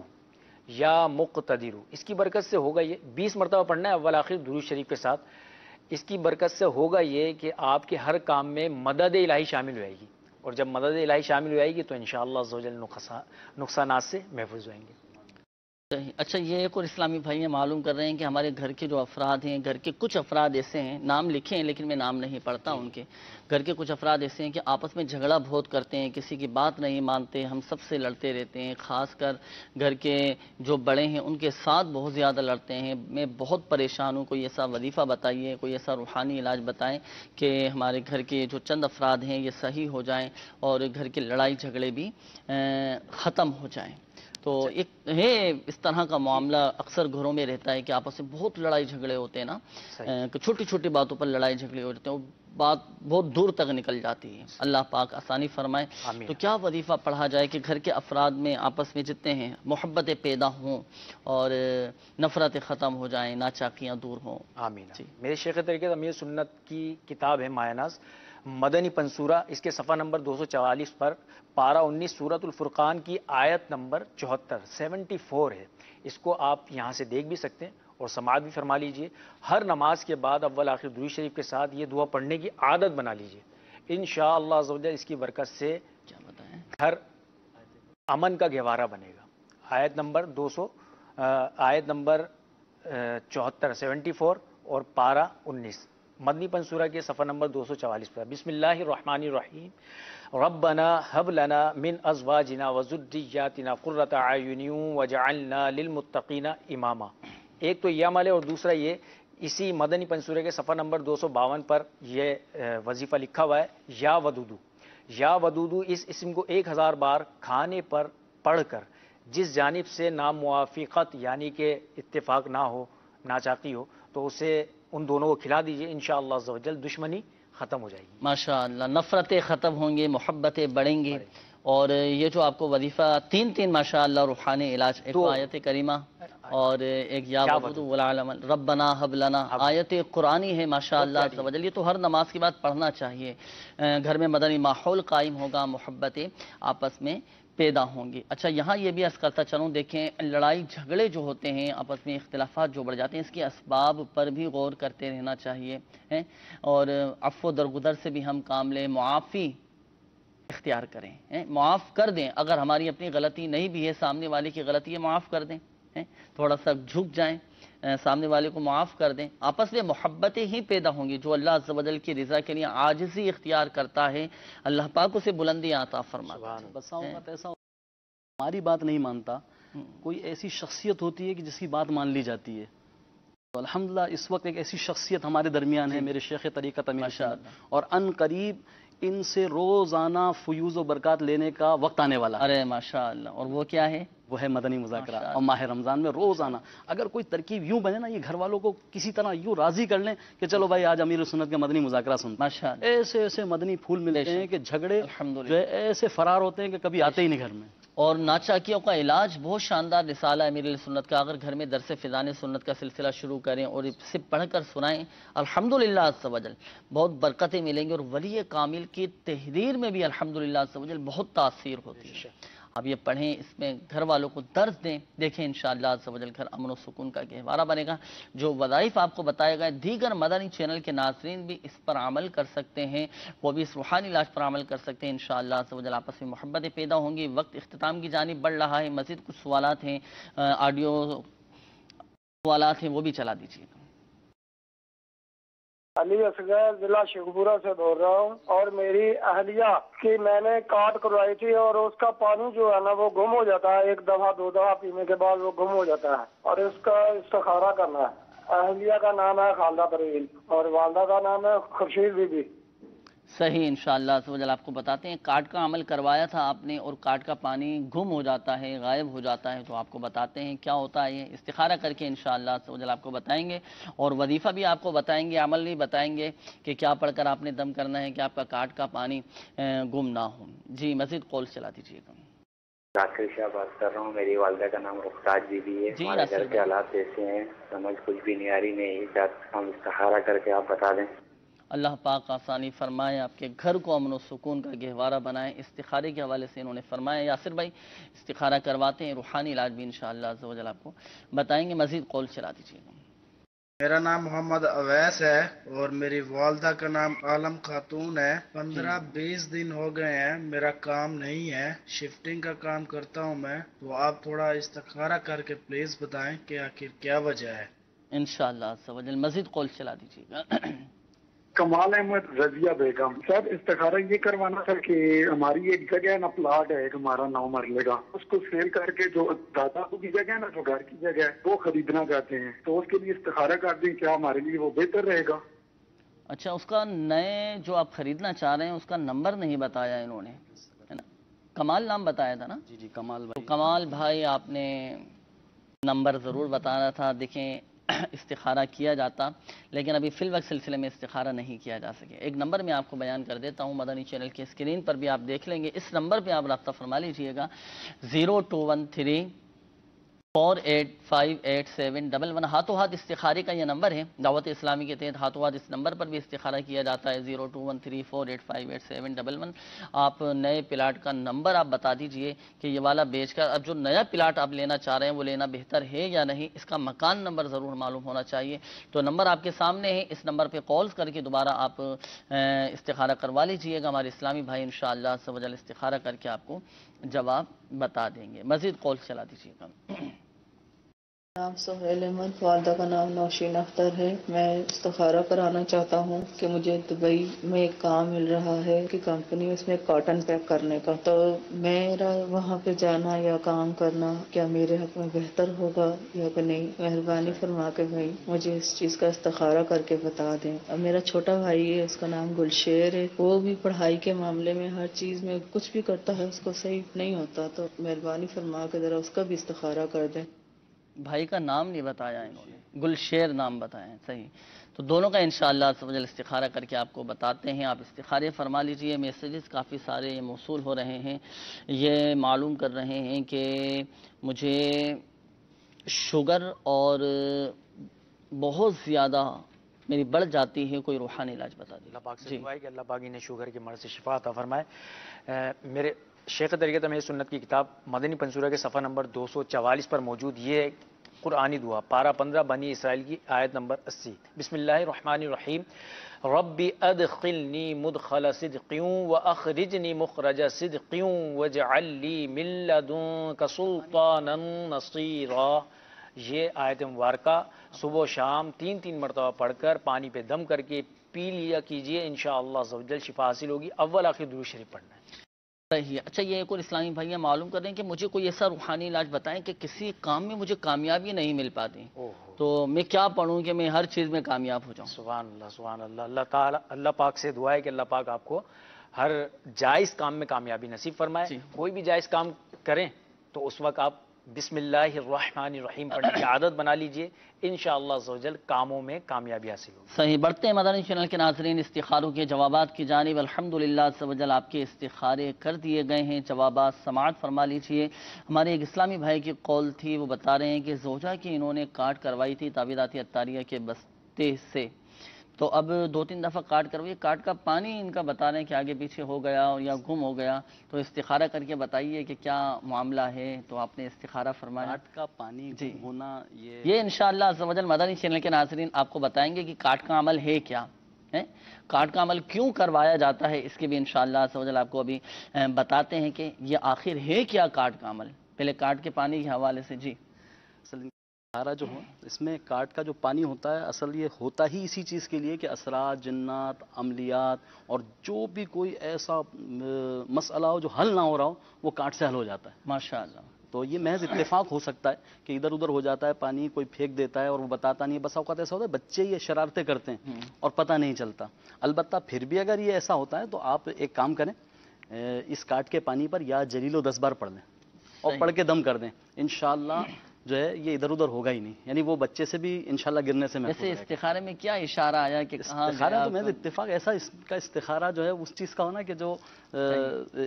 یا مقتدرو اس کی برکت سے ہوگا یہ 20 مرتبہ پڑھنا ہے اول آخر درود شریف کے ساتھ. اس کی برکت سے ہوگا یہ کہ آپ کے ہر کام میں مدد الہی شامل ہو جائے گی، اور جب مدد الہی شامل ہو جائے گی تو انشاءاللہ عز و جل نقصانات سے محفوظ ہوئیں گے. اچھا یہ ایک اور اسلامی بھائی ہیں معلوم کر رہے ہیں کہ ہمارے گھر کے جو افراد ہیں، گھر کے کچھ افراد ایسے ہیں، نام لکھے ہیں لیکن میں نام نہیں پڑھتا ان کے، گھر کے کچھ افراد ایسے ہیں کہ آپس میں جھگڑا بہت کرتے ہیں، کسی کی بات نہیں مانتے، ہم سب سے لڑتے رہتے ہیں، خاص کر گھر کے جو بڑے ہیں ان کے ساتھ بہت زیادہ لڑتے ہیں. میں بہت پریشان ہوں، کوئی ایسا وظیفہ بتائیے، کوئی ایسا روحانی علاج بتائیں کہ ہمارے گھر کے جو چند افراد ہیں یہ صحیح ہو جائیں اور گھر کے لڑائی جھگڑے بھی ختم ہو جائیں. تو ایک ہے اس طرح کا معاملہ اکثر گھروں میں رہتا ہے کہ آپس میں بہت لڑائی جھگڑے ہوتے ہیں نا، کہ چھوٹی چھوٹی باتوں پر لڑائی جھگڑے ہوتے ہیں، بات بہت دور تک نکل جاتی ہے۔ اللہ پاک آسانی فرمائے۔ تو کیا وظیفہ پڑھا جائے کہ گھر کے افراد میں آپس میں جتنے ہیں محبتیں پیدا ہوں اور نفرتیں ختم ہو جائیں، ناچاکیاں دور ہوں؟ آمین۔ میرے شیخ طریقت امیر سنت کی کتاب ہے مایہ ناز مدنی پنصورہ، اس کے صفحہ نمبر 244 پر پارہ 19 سورۃ الفرقان کی آیت نمبر 74 ہے۔ اس کو آپ یہاں سے دیکھ بھی سکتے ہیں اور سماعت بھی فرما لیجئے۔ ہر نماز کے بعد اول آخر درود شریف کے ساتھ یہ دعا پڑھنے کی عادت بنا لیجئے۔ انشاءاللہ عز و جل اس کی برکت سے گھر امن کا گہوارہ بنے گا۔ آیت نمبر 74 اور پارہ 19 مدنی پنصورہ کے صفحہ نمبر 244 پر۔ بسم اللہ الرحمن الرحیم۔ ربنا هب لنا من ازواجنا وذرياتنا قرة اعین واجعلنا للمتقین اماما۔ ایک تو یہ عمل ہے اور دوسرا یہ اسی مدنی پنصورے کے صفحہ نمبر 252 پر یہ وظیفہ لکھا ہوا ہے، یا ودودو۔ یا ودودو اس اسم کو 1000 بار کھانے پر پڑھ کر جس جانب سے ناموافقت یعنی کہ اتفاق نہ ہو، ناچاقی ہو، تو اسے ان دونوں کو کھلا دیجئے، انشاءاللہ عز و جل دشمنی ختم ہو جائے گی۔ ماشاءاللہ، نفرتیں ختم ہوں گی، محبتیں بڑھیں گی۔ اور یہ جو آپ کو وظیفہ تین ماشاءاللہ روحانی علاج، ایک آیت کریمہ اور ایک یا ودود والعالم ربنا حب لنا، آیت قرآنی ہے ماشاءاللہ عز و جل۔ یہ تو ہر نماز کے بعد پڑھنا چاہیے۔ گھر میں مدنی ماحول قائم ہوگا، محبتیں آپس میں پیدا ہوں گی۔ اچھا، یہاں یہ بھی عرض کرتا چلوں، دیکھیں لڑائی جھگڑے جو ہوتے ہیں، آپس میں اختلافات جو بڑھ جاتے ہیں، اس کے اسباب پر بھی غور کرتے رہنا چاہیے، اور عفو درگزر سے بھی ہم کام لیں، معافی اختیار کریں، معاف کر دیں۔ اگر ہماری اپنی غلطی نہیں بھی ہے، سامنے والے کی غلطی ہے، معاف کر دیں، تھوڑا سا جھک جائیں، سامنے والے کو معاف کر دیں۔ آپس میں محبتیں ہی پیدا ہوں گی۔ جو اللہ عز و جل کی رضا کے لیے عاجزی اختیار کرتا ہے، اللہ پاک اسے بلندیاں عطا فرماتا ہے۔ بس ایسا ہماری بات نہیں مانتا، کوئی ایسی شخصیت ہوتی ہے کہ جس کی بات مان لی جاتی ہے۔ تو الحمدللہ اس وقت ایک ایسی شخصیت ہمارے درمیان ہے، میرے شیخ طریقت امیر سنت، اور ان قریب ان سے روزانہ فیوز و برکات لینے کا وقت آنے والا ہے۔ ارے ماشاءاللہ، اور وہ کیا ہے؟ وہ ہے مدنی مذاکرہ، اور ماہ رمضان میں روزانہ اگر کوئی ترکیب یوں بنے نا، یہ گھر والوں کو کسی طرح یوں راضی کر لیں کہ چلو بھائی آج امیر سنت کے مدنی مذاکرہ سنتے ہیں، ایسے ایسے مدنی پھول ملتے ہیں کہ جھگڑے جو ہے ایسے فرار ہوتے ہیں کہ کبھی آتے ہی نہیں گھر میں۔ اور ناچاکیوں کا علاج بہت شاندار رسالہ ہے امیر سنت کا، اگر گھر میں درس فضان سنت کا سلسلہ شروع کریں اور اسے پڑھ کر سنائیں، الحمدللہ عز و جل بہت برکتیں ملیں گی، اور ولی کامل کی تحریر میں بھی الحمدللہ عز و جل بہت تاثیر ہوتی ہے۔ اب یہ پڑھیں، اس میں گھر والوں کو درس دیں، دیکھیں انشاءاللہ عز و جل گھر امن و سکون کا گہوارہ بنے گا۔ جو وظائف آپ کو بتائے گئے، دیگر مدنی چینل کے ناظرین بھی اس پر عمل کر سکتے ہیں، وہ بھی اس روحانی علاج پر عمل کر سکتے ہیں، انشاءاللہ عز و جل آپس میں محبتیں پیدا ہوں گی۔ وقت اختتام کی جانب بڑھ رہا ہے، مزید کچھ سوالات ہیں، آڈیو سوالات ہیں، وہ بھی چلا دیجیے۔ علی اصغر ضلع شیخوپورہ سے بول رہا ہوں، اور میری اہلیہ کی میں نے کارڈ کروائی تھی، اور اس کا پانی جو ہے نا وہ گم ہو جاتا ہے، ایک دفعہ دو دفعہ پینے کے بعد وہ گم ہو جاتا ہے، اور اس کا استخارہ کرنا ہے۔ اہلیہ کا نام ہے خالدہ پروین اور والدہ کا نام ہے خورشید بی بی۔ صحیح، انشاءاللہ عز و جل آپ کو بتاتے ہیں، کارڈ کا عمل کروایا تھا آپ نے اور کارڈ کا پانی گم ہو جاتا ہے، غائب ہو جاتا ہے، تو آپ کو بتاتے ہیں کیا ہوتا ہے۔ یہ استخارہ کر کے انشاءاللہ عز و جل آپ کو بتائیں گے، اور وظیفہ بھی آپ کو بتائیں گے، عمل نہیں بتائیں گے کہ کیا پڑھ کر آپ نے دم کرنا ہے کہ آپ کا کارڈ کا پانی گم نہ ہو۔ جی مزید کال چلا دیجیے گا۔ یاسر شاہ بات کر رہا ہوں، میری والدہ کا نام رخسار بی بی ہے۔ ہمارے گھر کے حالات ایسے ہیں، سمجھ کچھ بھی نہیں آ رہی، میں ہم استخارہ کر کے آپ بتا دیں۔ اللہ پاک آسانی فرمائے، آپ کے گھر کو امن و سکون کا گہوارہ بنائے۔ استخارے کے حوالے سے انہوں نے فرمایا، یاسر بھائی استخارہ کرواتے ہیں، روحانی علاج بھی انشاءاللہ عز و جل آپ کو بتائیں گے۔ مزید کال چلا دیجیے گا۔ میرا نام محمد اویس ہے اور میری والدہ کا نام عالم خاتون ہے۔ 15-20 دن ہو گئے ہیں، میرا کام نہیں ہے، شفٹنگ کا کام کرتا ہوں میں، تو آپ تھوڑا استخارہ کر کے پلیز بتائیں کہ آخر کیا وجہ ہے۔ انشاءاللہ عز و جل مزید کال چلا دیجیے گا۔ کمال احمد رضیہ بیگم صاحب، استخارہ یہ کروانا تھا کہ ہماری ایک جگہ ہے نا، پلاٹ ہے ایک ہمارا 9 مرلے کا، اس کو سیل کر کے جو دادا کی جگہ ہے نا، جو گھر کی جگہ ہے وہ خریدنا چاہتے ہیں، تو اس کے لیے استخارہ کر دیں، کیا ہمارے لیے وہ بہتر رہے گا؟ اچھا، اس کا نئے جو آپ خریدنا چاہ رہے ہیں اس کا نمبر نہیں بتایا انہوں نے، کمال نام بتایا تھا نا؟ جی جی کمال بھائی. کمال بھائی آپ نے نمبر ضرور بتانا تھا. دیکھیں استخارہ کیا جاتا لیکن ابھی فی الوقت سلسلے میں استخارہ نہیں کیا جا سکے. ایک نمبر میں آپ کو بیان کر دیتا ہوں, مدنی چینل کی اسکرین پر بھی آپ دیکھ لیں گے. اس نمبر پہ آپ رابطہ فرما لیجئے گا 0213 485871. ہاتھوں ہاتھ استخارے کا یہ نمبر ہے. دعوت اسلامی کے تحت ہاتھوں ہاتھ اس نمبر پر بھی استخارہ کیا جاتا ہے 0213485871. آپ نئے پلاٹ کا نمبر آپ بتا دیجئے کہ یہ والا بیچ کر اب جو نیا پلاٹ آپ لینا چاہ رہے ہیں وہ لینا بہتر ہے یا نہیں, اس کا مکان نمبر ضرور معلوم ہونا چاہیے. تو نمبر آپ کے سامنے ہے, اس نمبر پہ کالز کر کے دوبارہ آپ استخارہ کروا لیجئے گا. ہمارے اسلامی بھائی انشاءاللہ عز و جل استخارہ کر کے آپ کو جواب بتا دیں گے. مزید کالز چلا دیجئے گا. نام سہیل احمد, والدہ کا نام نوشین اختر ہے. میں استخارہ کرانا چاہتا ہوں کہ مجھے دبئی میں ایک کام مل رہا ہے کہ کمپنی اس میں کاٹن پیک کرنے کا, تو میرا وہاں پہ جانا یا کام کرنا کیا میرے حق میں بہتر ہوگا یا کہ نہیں؟ مہربانی فرما کے بھائی مجھے اس چیز کا استخارہ کر کے بتا دیں. اب میرا چھوٹا بھائی ہے, اس کا نام گلشیر ہے, وہ بھی پڑھائی کے معاملے میں ہر چیز میں کچھ بھی کرتا ہے اس کو صحیح نہیں ہوتا, تو مہربانی فرما کے ذرا اس کا بھی استخارہ کر دیں. بھائی کا نام نہیں بتایا انہوں نے, گلشیر نام بتایا. صحیح, تو دونوں کا انشاءاللہ عز و جل استخارہ کر کے آپ کو بتاتے ہیں. آپ استخارے فرما لیجئے. میسیجز کافی سارے موصول ہو رہے ہیں, یہ معلوم کر رہے ہیں کہ مجھے شوگر اور بہت زیادہ میری بڑھ جاتی ہے, کوئی روحانی علاج بتا دیں. اللہ پاک سے دعا ہے کہ اللہ پاک انہیں شوگر کے مرض سے شفا عطا فرمائے. میرے شیخ طریقت امیر سنت کی کتاب مدنی پنصورہ کے صفحہ نمبر 244 پر موجود یہ قرآنی دعا پارہ 15 بنی اسرائیل کی آیت نمبر 80. بسم اللہ الرحمن الرحیم. رب ادخلنی مدخل صدق واخرجنی مخرج صدق واجعل لی من لدنک سلطانا نصیرا. یہ آیت مبارکہ صبح و شام 3 مرتبہ پڑھ کر پانی پہ دم کر کے پی لیا کیجئے, انشاءاللہ عز و جل شفا حاصل ہوگی. اول آخر درود شریف پڑھنا ہے. صحیح. اچھا, یہ ایک اور اسلامی بھائی معلوم کر دیں کہ مجھے کوئی ایسا روحانی علاج بتائیں کہ کسی کام میں مجھے کامیابی نہیں مل پاتی, تو میں کیا پڑھوں کہ میں ہر چیز میں کامیاب ہو جاؤں؟ سبحان اللہ سبحان اللہ. اللہ تعالیٰ اللہ پاک سے دعا ہے کہ اللہ پاک آپ کو ہر جائز کام میں کامیابی نصیب فرمائے. کوئی بھی جائز کام کریں تو اس وقت آپ بسم اللہ الرحمن الرحیم پڑھنے کی عادت بنا لیجئے, انشاءاللہ عز و جل کاموں میں کامیابی حاصل ہوگی. صحیح. بڑھتے ہیں مدنی چینل کے ناظرین استخاروں کے جوابات کی جانب. الحمدللہ عز و جل آپ کے استخارے کر دیے گئے ہیں. جوابات سماعت فرما لیجئے. ہمارے ایک اسلامی بھائی کی قول تھی, وہ بتا رہے ہیں کہ زوجہ کی انہوں نے کاٹ کروائی تھی تعویذاتی عطاریہ کے بستے سے, تو اب 2-3 دفعہ کاٹ کروائی. کاٹ کا پانی ان کا بتا رہے ہیں کہ آگے پیچھے ہو گیا یا گم ہو گیا, تو استخارہ کر کے بتائیے کہ کیا معاملہ ہے. تو آپ نے استخارہ فرمایا. کاٹ کا پانی گم ہونا یہ انشاءاللہ عز و جل مدنی چینل کے ناظرین آپ کو بتائیں گے کہ کاٹ کا عمل ہے کیا ہے, کاٹ کا عمل کیوں کروایا جاتا ہے, اس کے بھی انشاءاللہ عز و جل آپ کو ابھی بتاتے ہیں کہ یہ آخر ہے کیا کاٹ کا عمل. پہلے کاٹ کے پانی کے حوالے سے. جی استخارہ جو ہو, اس میں کاٹ کا جو پانی ہوتا ہے اصل یہ ہوتا ہی اسی چیز کے لیے کہ اسرار, جنات, عملیات اور جو بھی کوئی ایسا مسئلہ ہو جو حل نہ ہو رہا ہو وہ کاٹ سے حل ہو جاتا ہے. ماشاءاللہ. تو یہ محض اتفاق ہو سکتا ہے کہ ادھر ادھر ہو جاتا ہے پانی, کوئی پھینک دیتا ہے اور وہ بتاتا نہیں ہے. بس اوقات ایسا ہوتا ہے بچے یہ شرارتیں کرتے ہیں اور پتہ نہیں چلتا. البتہ پھر بھی اگر یہ ایسا ہوتا ہے تو آپ ایک کام کریں, اس کاٹ کے پانی پر یا جلیل و 10 بار پڑھ دیں اور پڑھ کے دم کر دیں. انشاءاللہ جو ہے یہ ادھر ادھر ہوگا ہی نہیں, یعنی وہ بچے سے بھی انشاءاللہ گرنے سے محفوظ رہے گا. استخارے میں کیا اشارہ آیا کہ استخارہ تو میں اتفاق ایسا اس کا استخارہ جو ہے اس چیز کا ہونا کہ جو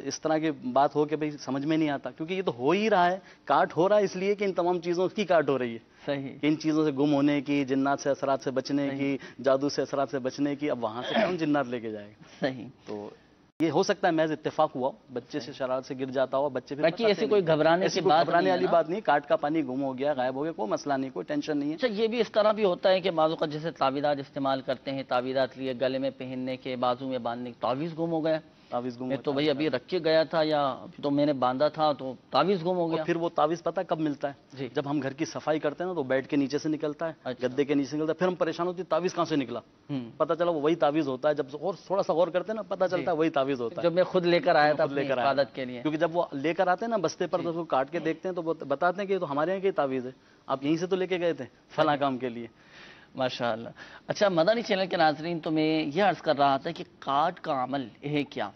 اس طرح کی بات ہو کہ بھئی سمجھ میں نہیں آتا, کیونکہ یہ تو ہو ہی رہا ہے. کاٹ ہو رہا ہے اس لیے کہ ان تمام چیزوں کی کاٹ ہو رہی ہے. صحیح. ان چیزوں سے گم ہونے کی, جنات سے اثرات سے بچنے کی, جادو سے اثرات سے بچنے کی. اب وہاں سے کون جنات لے کے جائے گا؟ صحیح. تو یہ ہو سکتا ہے محض اتفاق ہوا, بچے سے شرارت سے گر جاتا ہوا, بچے باقی ایسی کوئی گھبرانے والی بات نہیں. کاٹ کا پانی گم ہو گیا, غائب ہو گیا, کوئی مسئلہ نہیں, کوئی ٹینشن نہیں ہے. اچھا, یہ بھی اس طرح بھی ہوتا ہے کہ بعض اوقات جیسے تعویذات استعمال کرتے ہیں, تعویذات لیے گلے میں پہننے کے, بازو میں باندھنے کے, تعویذ گم ہو گیا. تعویذ گم میں تو بھائی ابھی رکھ کے گیا تھا یا تو میں نے باندھا تھا تو تعویذ گم ہو گیا. پھر وہ تعویذ پتہ کب ملتا ہے؟ جب ہم گھر کی صفائی کرتے ہیں نا تو بیڈ کے نیچے سے نکلتا ہے, گدے کے نیچے سے نکلتا ہے, پھر ہم پریشان ہوتے ہیں تعویذ کہاں سے نکلا, پتہ چلا وہ وہی تعویذ ہوتا ہے. جب اور تھوڑا سا غور کرتے ہیں نا پتہ چلتا ہے وہی تعویذ ہوتا ہے جب میں خود لے کر آیا تھا اپنی حفاظت کے لیے. کیونکہ جب وہ لے کر آتے ہیں نا بستے پر تو اس کو کاٹ کے دیکھتے ہیں تو وہ بتاتے ہیں کہ یہ تو ہمارے یہاں کی تعویذ ہے, آپ یہیں سے تو لے کے گئے تھے فلاں کام کے لیے. ماشاءاللہ. اچھا, مدنی چینل کے ناظرین تو میں یہ عرض کر رہا تھا کہ کاٹ کا عمل ہے کیا.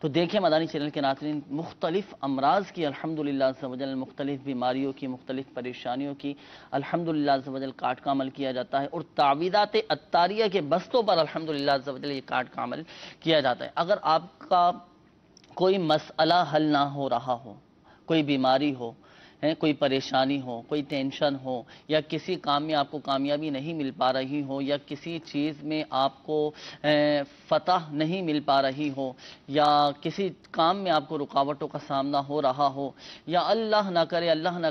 تو دیکھیں مدانی چینل کے ناظرین، مختلف امراض کی الحمدللہ عز و جل، مختلف بیماریوں کی، مختلف پریشانیوں کی الحمدللہ عز و جل کاٹ کا عمل کیا جاتا ہے، اور تعویذات عطاریہ کے بستوں پر الحمدللہ عز و جل یہ کاٹ کا عمل کیا جاتا ہے۔ اگر آپ کا کوئی مسئلہ حل نہ ہو رہا ہو، کوئی بیماری ہو، کوئی پریشانی ہو، کوئی ٹینشن ہو، یا کسی کام میں آپ کو کامیابی نہیں مل پا رہی ہو، یا کسی چیز میں آپ کو فتح نہیں مل پا رہی ہو، یا کسی کام میں آپ کو رکاوٹوں کا سامنا ہو رہا ہو، یا اللہ نہ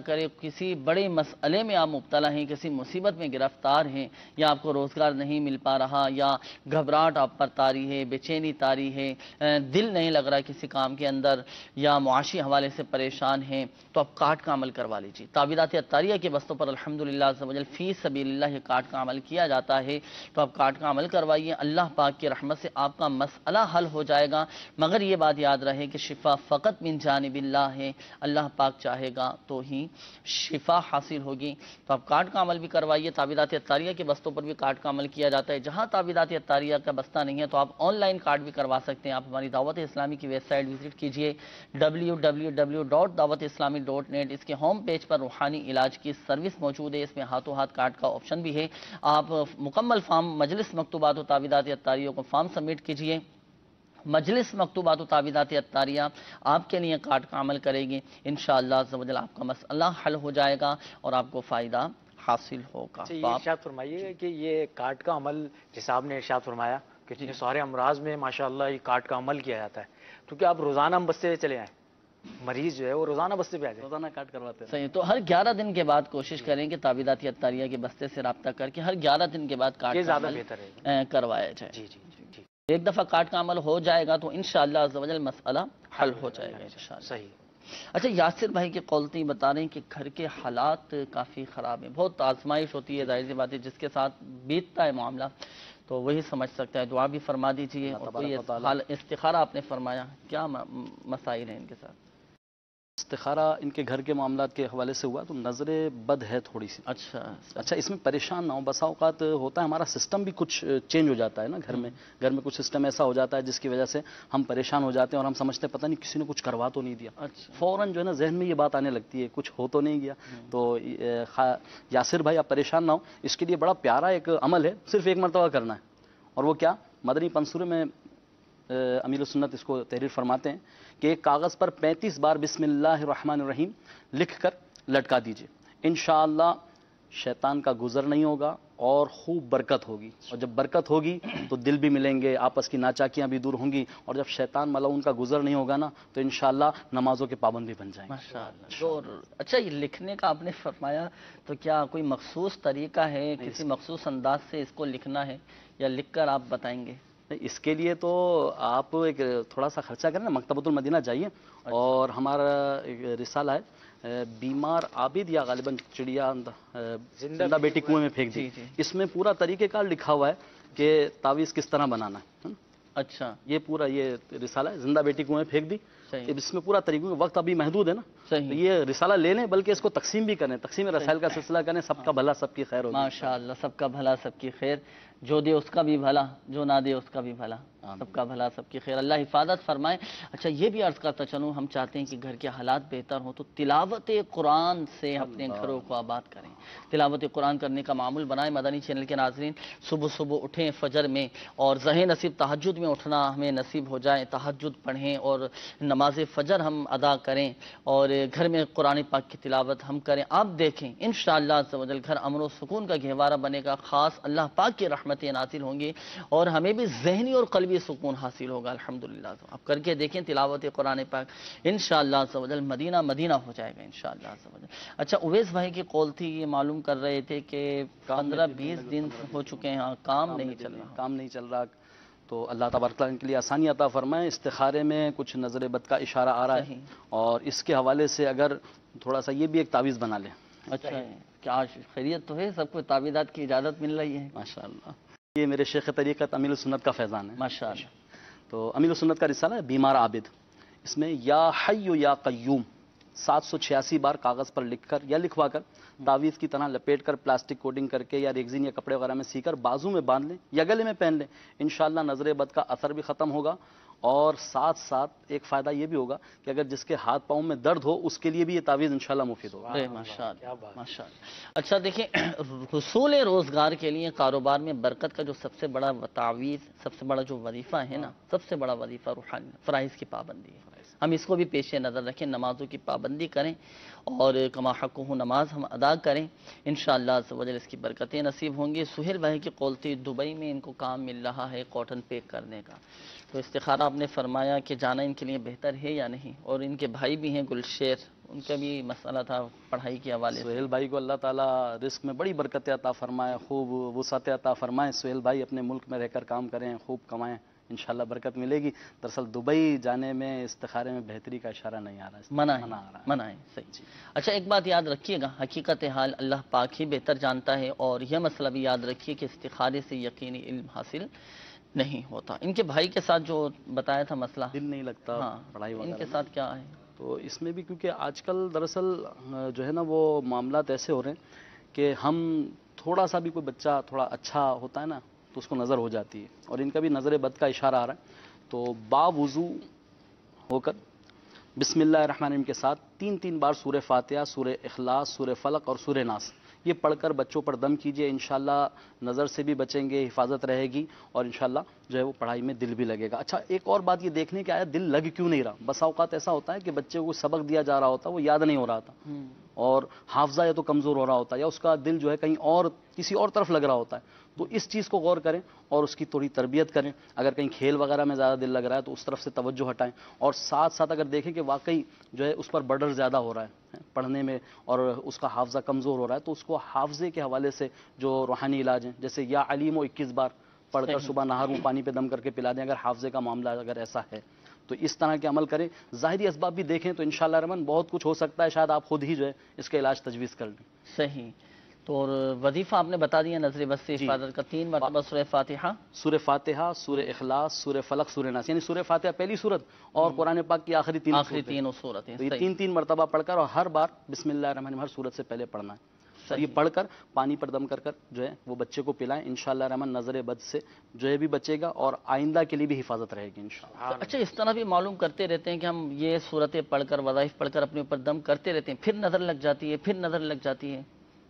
کرے کسی بڑے مسئلے میں آپ مبتلا ہیں، کسی مصیبت میں گرفتار ہیں، یا آپ کو روزگار نہیں مل پا رہا، یا گھبراہٹ آپ پر طاری ہے، بے چینی طاری ہے، دل نہیں لگ رہا کسی کام کے اندر، یا معاشی حوالے سے پریشان ہیں، تو آپ کاٹ کا عمل کروا لیجیے۔ تعویذات عطاریہ کے بستوں پر الحمدللہ عز و جل فی سبیل اللہ یہ کاٹ کا عمل کیا جاتا ہے، تو آپ کاٹ کا عمل کروائیے، اللہ پاک کی رحمت سے آپ کا مسئلہ حل ہو جائے گا۔ مگر یہ بات یاد رہے کہ شفا فقط من جانب اللہ ہے، اللہ پاک چاہے گا تو ہی شفا حاصل ہوگی۔ تو آپ کاٹ کا عمل بھی کروائیے۔ تعویذات عطاریہ کے بستوں پر بھی کاٹ کا عمل کیا جاتا ہے۔ جہاں تعویذات عطاریہ کا بستہ نہیں ہے تو آپ آن لائن کارڈ بھی کروا سکتے ہیں۔ آپ ہماری دعوت اسلامی کی ویب سائٹ وزٹ کیجئے www.dawatislami.net۔ اس کے ہوم پیج پر روحانی علاج کی سروس موجود ہے، اس میں ہاتھوں ہاتھ کارڈ کا آپشن بھی ہے۔ آپ مکمل فارم مجلس مکتوبات و تعویذات عطاریہ کو فارم سبمٹ کیجئے۔ مجلس مکتوبات و تعویذات عطاریہ آپ کے لیے کاٹ کا عمل کرے گی، انشاءاللہ عز و جل آپ کا مسئلہ حل ہو جائے گا اور آپ کو فائدہ حاصل ہوگا۔ یہ ارشاد فرمائیے کہ یہ کاٹ کا عمل جیسا آپ نے ارشاد فرمایا کہ سارے امراض میں ماشاءاللہ یہ کاٹ کا عمل کیا جاتا ہے، تو کیا آپ روزانہ ہم بستے چلے آئیں؟ مریض جو ہے وہ روزانہ بستے پہ آ جائے، روزانہ کاٹ کرواتے ہیں۔ صحیح، تو ہر 11 دن کے بعد کوشش کریں کہ تعویذات عطاریہ کے بستے سے رابطہ کر کے ہر 11 دن کے بعد کاٹ کا عمل کروایا جائے۔ جی جی جی، ایک دفعہ کاٹ کا عمل ہو جائے گا تو انشاءاللہ عز و جل مسئلہ حل ہو جائے گا انشاءاللہ۔ صحیح۔ اچھا، یاسر بھائی کی قولتی بتا رہے ہیں کہ گھر کے حالات کافی خراب ہیں، بہت آزمائش ہوتی ہے، ظاہر سی بات ہے جس کے ساتھ بیتتا ہے معاملہ تو وہی سمجھ سکتا ہے۔ دعا بھی فرما دیجیے، اور کوئی استخارہ آپ نے فرمایا، کیا مسائل ہیں ان کے ساتھ؟ استخارہ ان کے گھر کے معاملات کے حوالے سے ہوا تو نظر بد ہے تھوڑی سی۔ اچھا، اس میں پریشان نہ ہو، بسا اوقات ہوتا ہے ہمارا سسٹم بھی کچھ چینج ہو جاتا ہے نا، گھر میں کچھ سسٹم ایسا ہو جاتا ہے جس کی وجہ سے ہم پریشان ہو جاتے ہیں اور ہم سمجھتے ہیں پتہ نہیں کسی نے کچھ کروا تو نہیں دیا، فوراً جو ہے نا ذہن میں یہ بات آنے لگتی ہے کچھ ہو تو نہیں گیا۔ تو یاسر بھائی آپ پریشان نہ ہو، اس کے لیے بڑا پیارا ایک عمل ہے، صرف ایک مرتبہ کرنا ہے، اور وہ کیا؟ مدنی پنصورے میں امیر السنت اس کو تحریر فرماتے ہیں کہ ایک کاغذ پر 35 بار بسم اللہ الرحمن الرحیم لکھ کر لٹکا دیجئے، انشاءاللہ شیطان کا گزر نہیں ہوگا اور خوب برکت ہوگی، اور جب برکت ہوگی تو دل بھی ملیں گے، آپس کی ناچاکیاں بھی دور ہوں گی، اور جب شیطان ملعون کا گزر نہیں ہوگا نا تو انشاءاللہ نمازوں کے پابند بھی بن جائیں گے۔ ماشاءاللہ۔ اچھا، یہ لکھنے کا آپ نے فرمایا تو کیا کوئی مخصوص طریقہ ہے، کسی مخصوص انداز سے اس کو لکھنا ہے، یا لکھ کر آپ بتائیں گے؟ اس کے لیے تو آپ ایک تھوڑا سا خرچہ کریں نا، مکتبۃ المدینہ جائیے، اور ہمارا ایک رسالہ ہے بیمار عابد، یا غالباً چڑیا زندہ بیٹی کنویں میں پھینک دی، اس میں پورا طریقہ کار لکھا ہوا ہے کہ تعویذ کس طرح بنانا ہے۔ اچھا، یہ پورا یہ رسالہ ہے، زندہ بیٹی کنویں میں پھینک دی، اس میں پورا طریقہ، وقت ابھی محدود ہے نا، یہ رسالہ لے لیں، بلکہ اس کو تقسیم بھی کریں، تقسیم رسائل کا سلسلہ کریں، سب کا بھلا سب کی خیر ہوگی۔ ماشاءاللہ، سب کا بھلا سب کی خیر، جو دے اس کا بھی بھلا، جو نہ دے اس کا بھی بھلا، سب کا بھلا سب کی خیر، اللہ حفاظت فرمائے۔ اچھا، یہ بھی عرض کرتا چلوں، ہم چاہتے ہیں کہ گھر کے حالات بہتر ہوں تو تلاوت قرآن سے اپنے گھروں کو آباد کریں، تلاوت قرآن کرنے کا معمول بنائیں۔ مدنی چینل کے ناظرین، صبح صبح اٹھیں فجر میں، اور ذہن نصیب تہجد میں اٹھنا ہمیں نصیب ہو جائے، تہجد پڑھیں اور نماز فجر ہم ادا کریں، اور گھر میں قرآن پاک کی تلاوت ہم کریں۔ آپ دیکھیں انشاءاللہ عز و جل گھر امن و سکون کا گہوارہ بنے گا، خاص اللہ پاک کی رحمتیں نازل ہوں گی، اور ہمیں بھی ذہنی اور قلبی سکون حاصل ہوگا الحمدللہ۔ تو آپ کر کے دیکھیں تلاوت قرآن پاک، انشاءاللہ عز و جل مدینہ مدینہ ہو جائے گا انشاءاللہ عز و جل۔ اچھا، اویس بھائی کی قول تھی، یہ معلوم کر رہے تھے کہ 15-20 دن ہو چکے ہیں کام نہیں چل رہا، تو اللہ تبارک تعالیٰ کے لیے آسانی عطا فرمائے۔ استخارے میں کچھ نظر بد کا اشارہ آ رہا ہے، اور اس کے حوالے سے اگر تھوڑا سا یہ بھی ایک تعویذ بنا لیں۔ اچھا، کیا خیریت تو ہے؟ سب کو تعویذات کی اجازت مل رہی ہے؟ ماشاءاللہ، یہ میرے شیخ طریقت امیر السنت کا فیضان ہے ماشاءاللہ۔ تو امیر السنت کا رسالہ ہے بیمار عابد، اس میں یا حی یا قیوم 786 بار کاغذ پر لکھ کر یا لکھوا کر تعویذ کی طرح لپیٹ کر پلاسٹک کوٹنگ کر کے یا ریگزین یا کپڑے وغیرہ میں سی کر بازو میں باندھ لیں یا گلے میں پہن لیں، انشاءاللہ نظر بد کا اثر بھی ختم ہوگا اور ساتھ ساتھ ایک فائدہ یہ بھی ہوگا کہ اگر جس کے ہاتھ پاؤں میں درد ہو اس کے لیے بھی یہ تعویذ انشاءاللہ مفید ہوگا۔ ماشاءاللہ۔ اچھا دیکھیں، حصول روزگار کے لیے کاروبار میں برکت کا جو سب سے بڑا تعویذ، سب سے بڑا جو وظیفہ ہے نا، سب سے بڑا وظیفہ روحانی فرائض کی پابندی ہے۔ ہم اس کو بھی پیش نظر رکھیں، نمازوں کی پابندی کریں اور کما حق ہو نماز ہم ادا کریں، انشاءاللہ عز و جل اس کی برکتیں نصیب ہوں گی۔ سہیل بھائی کی قول تھی دبئی میں ان کو کام مل رہا ہے کاٹن پیک کرنے کا، تو استخارہ آپ نے فرمایا کہ جانا ان کے لیے بہتر ہے یا نہیں، اور ان کے بھائی بھی ہیں گلشیر، ان کا بھی مسئلہ تھا پڑھائی کے حوالے سے۔ سہیل بھائی کو اللہ تعالیٰ رزق میں بڑی برکت عطا فرمائے، خوب وسعت عطا فرمائے۔ سہیل بھائی اپنے ملک میں رہ کر کام کریں، خوب کمائیں، انشاءاللہ برکت ملے گی۔ دراصل دبئی جانے میں استخارے میں بہتری کا اشارہ نہیں آ رہا ہے، منع ہے، صحیح۔ اچھا ایک بات یاد رکھیے گا، حقیقت حال اللہ پاک ہی بہتر جانتا ہے، اور یہ مسئلہ بھی یاد رکھیے کہ استخارے سے یقینی علم حاصل نہیں ہوتا۔ ان کے بھائی کے ساتھ جو بتایا تھا مسئلہ، دل نہیں لگتا پڑھائی وغیرہ، ان کے ساتھ کیا ہے؟ تو اس میں بھی کیونکہ آج کل دراصل جو ہے نا وہ معاملات ایسے ہو رہے ہیں کہ ہم تھوڑا سا بھی کوئی بچہ تھوڑا اچھا ہوتا ہے نا تو اس کو نظر ہو جاتی ہے، اور ان کا بھی نظر بد کا اشارہ آ رہا ہے۔ تو باوضو ہو کر بسم اللہ الرحمن الرحیم کے ساتھ 3 بار سورہ فاتحہ، سورہ اخلاص، سورہ فلق اور سورہ ناس یہ پڑھ کر بچوں پر دم کیجئے، انشاءاللہ نظر سے بھی بچیں گے، حفاظت رہے گی، اور انشاءاللہ جو ہے وہ پڑھائی میں دل بھی لگے گا۔ اچھا ایک اور بات یہ دیکھنے کے آیا دل لگ کیوں نہیں رہا۔ بسا اوقات ایسا ہوتا ہے کہ بچے کو سبق دیا جا رہا ہوتا ہے وہ یاد نہیں ہو رہا تھا، اور حافظہ یا تو کمزور ہو رہا ہوتا ہے یا اس کا دل جو ہے کہیں اور کسی اور طرف لگ رہا ہوتا ہے۔ تو اس چیز کو غور کریں اور اس کی تھوڑی تربیت کریں۔ اگر کہیں کھیل وغیرہ میں زیادہ دل لگ رہا ہے تو اس طرف سے توجہ ہٹائیں، اور ساتھ ساتھ اگر دیکھیں کہ واقعی جو ہے اس پر برڈر زیادہ ہو رہا ہے پڑھنے میں اور اس کا حافظہ کمزور ہو رہا ہے تو اس کو حافظے کے حوالے سے جو روحانی علاج ہیں، جیسے یا علیم و 21 بار پڑھ کر صبح نہار میں پانی پہ دم کر کے پلا دیں، اگر حافظے کا معاملہ اگر ایسا ہے تو اس طرح کے عمل کریں۔ ظاہری اسباب بھی دیکھیں تو انشاءاللہ رحمان بہت کچھ ہو سکتا ہے، شاید آپ خود ہی جو ہے اس کا علاج تجویز کر لیں۔ صحیح۔ تو اور وظیفہ آپ نے بتا دیا نظر بد سے حفاظت کا 3 مرتبہ سورہ فاتحہ، سورہ فاتحہ، سورہ اخلاص، سورہ فلق، سورہ ناس، یعنی سورہ فاتحہ پہلی سورت اور قرآن پاک کی آخری تینوں صورتیں، تو یہ 3 مرتبہ پڑھ کر، اور ہر بار بسم اللہ الرحمن الرحیم ہر سورت سے پہلے پڑھنا ہے۔ یہ پڑھ کر پانی پر دم کر جو ہے وہ بچے کو پلائیں، انشاءاللہ الرحمن نظر بد سے جو ہے بھی بچے گا اور آئندہ کے لیے بھی حفاظت رہے گی انشاءاللہ۔ اچھا اس طرح بھی معلوم کرتے رہتے ہیں کہ ہم یہ صورتیں پڑھ کر وظائف پڑھ کر اپنے اوپر دم کرتے رہتے ہیں، پھر نظر لگ جاتی ہے، پھر نظر لگ جاتی ہے،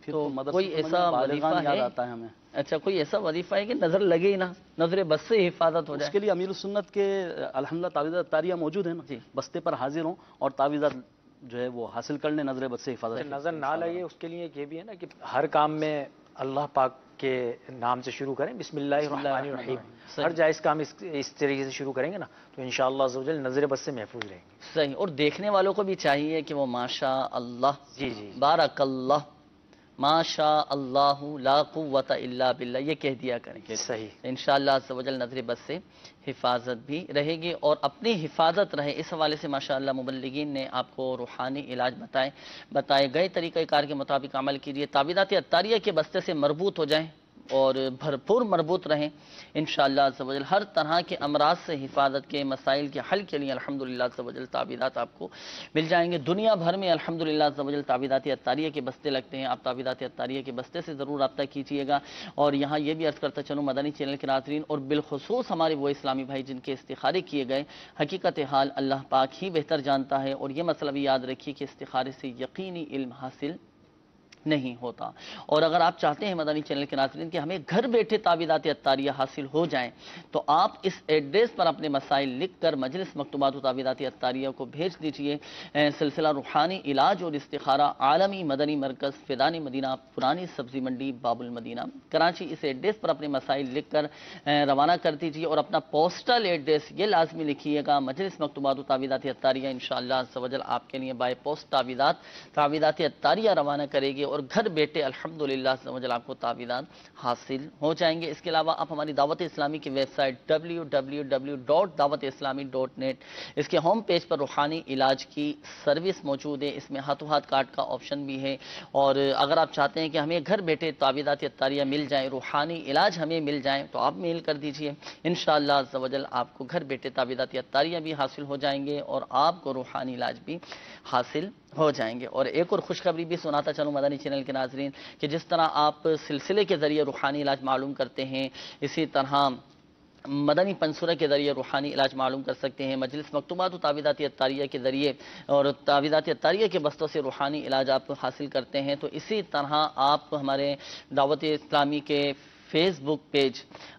تو کوئی ایسا وظیفہ ہے؟ ہمیں اچھا کوئی ایسا وظیفہ ہے کہ نظر لگے ہی نہ، نظر بد سے حفاظت ہو جائے؟ اس کے لیے امیر السنت کے الحمدللہ تعویذات اطاریہ موجود ہیں نا، بستے پر حاضر ہوں اور تعویذات جو ہے وہ حاصل کر لیں، نظر بد سے حفاظت۔ نظر نہ لگے اس کے لیے یہ بھی ہے نا کہ ہر کام میں اللہ پاک کے نام سے شروع کریں، بسم اللہ الرحمن الرحیم، ہر جائز کام اس طریقے سے شروع کریں گے نا تو انشاءاللہ عز و جل نظر بد سے محفوظ رہیں گے۔ صحیح، اور دیکھنے والوں کو بھی چاہیے کہ وہ ماشاء اللہ، بارک اللہ، ماشاء اللہ لا قوت الا باللہ یہ کہہ دیا کریں۔ صحیح، انشاءاللہ عز و جل نظر بد سے حفاظت بھی رہے گی اور اپنی حفاظت رہے۔ اس حوالے سے ماشاءاللہ مبلغین نے آپ کو روحانی علاج بتائے گئے طریقہ کار کے مطابق عمل کیجیے، تعویذات اطاریہ کے بستے سے مربوط ہو جائیں اور بھرپور مربوط رہیں، انشاءاللہ عز و جل ہر طرح کے امراض سے حفاظت کے مسائل کے حل کے لیے الحمدللہ عز و جل تعویذات آپ کو مل جائیں گے۔ دنیا بھر میں الحمدللہ عز و جل تعویذات اطاریہ کے بستے لگتے ہیں، آپ تعویذات اطاریہ کے بستے سے ضرور رابطہ کیجیے گا۔ اور یہاں یہ بھی عرض کرتا چلوں مدنی چینل کے ناظرین اور بالخصوص ہمارے وہ اسلامی بھائی جن کے استخارے کیے گئے، حقیقت حال اللہ پاک ہی بہتر جانتا ہے، اور یہ مسئلہ بھی یاد رکھیے کہ استخارے سے یقینی علم حاصل نہیں ہوتا۔ اور اگر آپ چاہتے ہیں مدنی چینل کے ناظرین کہ ہمیں گھر بیٹھے تعویذات اطاریہ حاصل ہو جائیں تو آپ اس ایڈریس پر اپنے مسائل لکھ کر مجلس مکتوبات و تعویذات اطاریہ کو بھیج دیجئے۔ سلسلہ روحانی علاج اور استخارہ، عالمی مدنی مرکز، فیضان مدینہ، پرانی سبزی منڈی، باب المدینہ، کراچی، اس ایڈریس پر اپنے مسائل لکھ کر روانہ کر دیجئے، اور اپنا پوسٹل ایڈریس یہ لازمی لکھیے گا مجلس مکتوبات و تعویذات اطاریہ، انشاءاللہ عز و جل آپ کے لیے بائی پوسٹ تعویذات اطاریہ روانہ کرے گی اور گھر بیٹھے الحمدللہ عز و جل آپ کو تعویذات حاصل ہو جائیں گے۔ اس کے علاوہ آپ ہماری دعوت اسلامی کی ویب سائٹ www.dawatislami.net اس کے ہوم پیج پر روحانی علاج کی سروس موجود ہے، اس میں ہاتھوں ہاتھ کارڈ کا آپشن بھی ہے، اور اگر آپ چاہتے ہیں کہ ہمیں گھر بیٹھے تعویذات اطاریہ مل جائیں، روحانی علاج ہمیں مل جائیں تو آپ میل کر دیجئے، انشاءاللہ عز و جل آپ کو گھر بیٹھے تعویذات اطاریہ بھی حاصل ہو جائیں گے اور آپ کو روحانی علاج بھی حاصل ہو جائیں گے۔ اور ایک اور خوشخبری بھی سناتا چلوں مدنی چینل کے ناظرین کہ جس طرح آپ سلسلے کے ذریعے روحانی علاج معلوم کرتے ہیں، اسی طرح مدنی پنصورہ کے ذریعے روحانی علاج معلوم کر سکتے ہیں، مجلس مکتوبات و تعویذات عطاریہ کے ذریعے اور تعویذات عطاریہ کے بستوں سے روحانی علاج آپ حاصل کرتے ہیں۔ تو اسی طرح آپ ہمارے دعوت اسلامی کے فیس بک پیج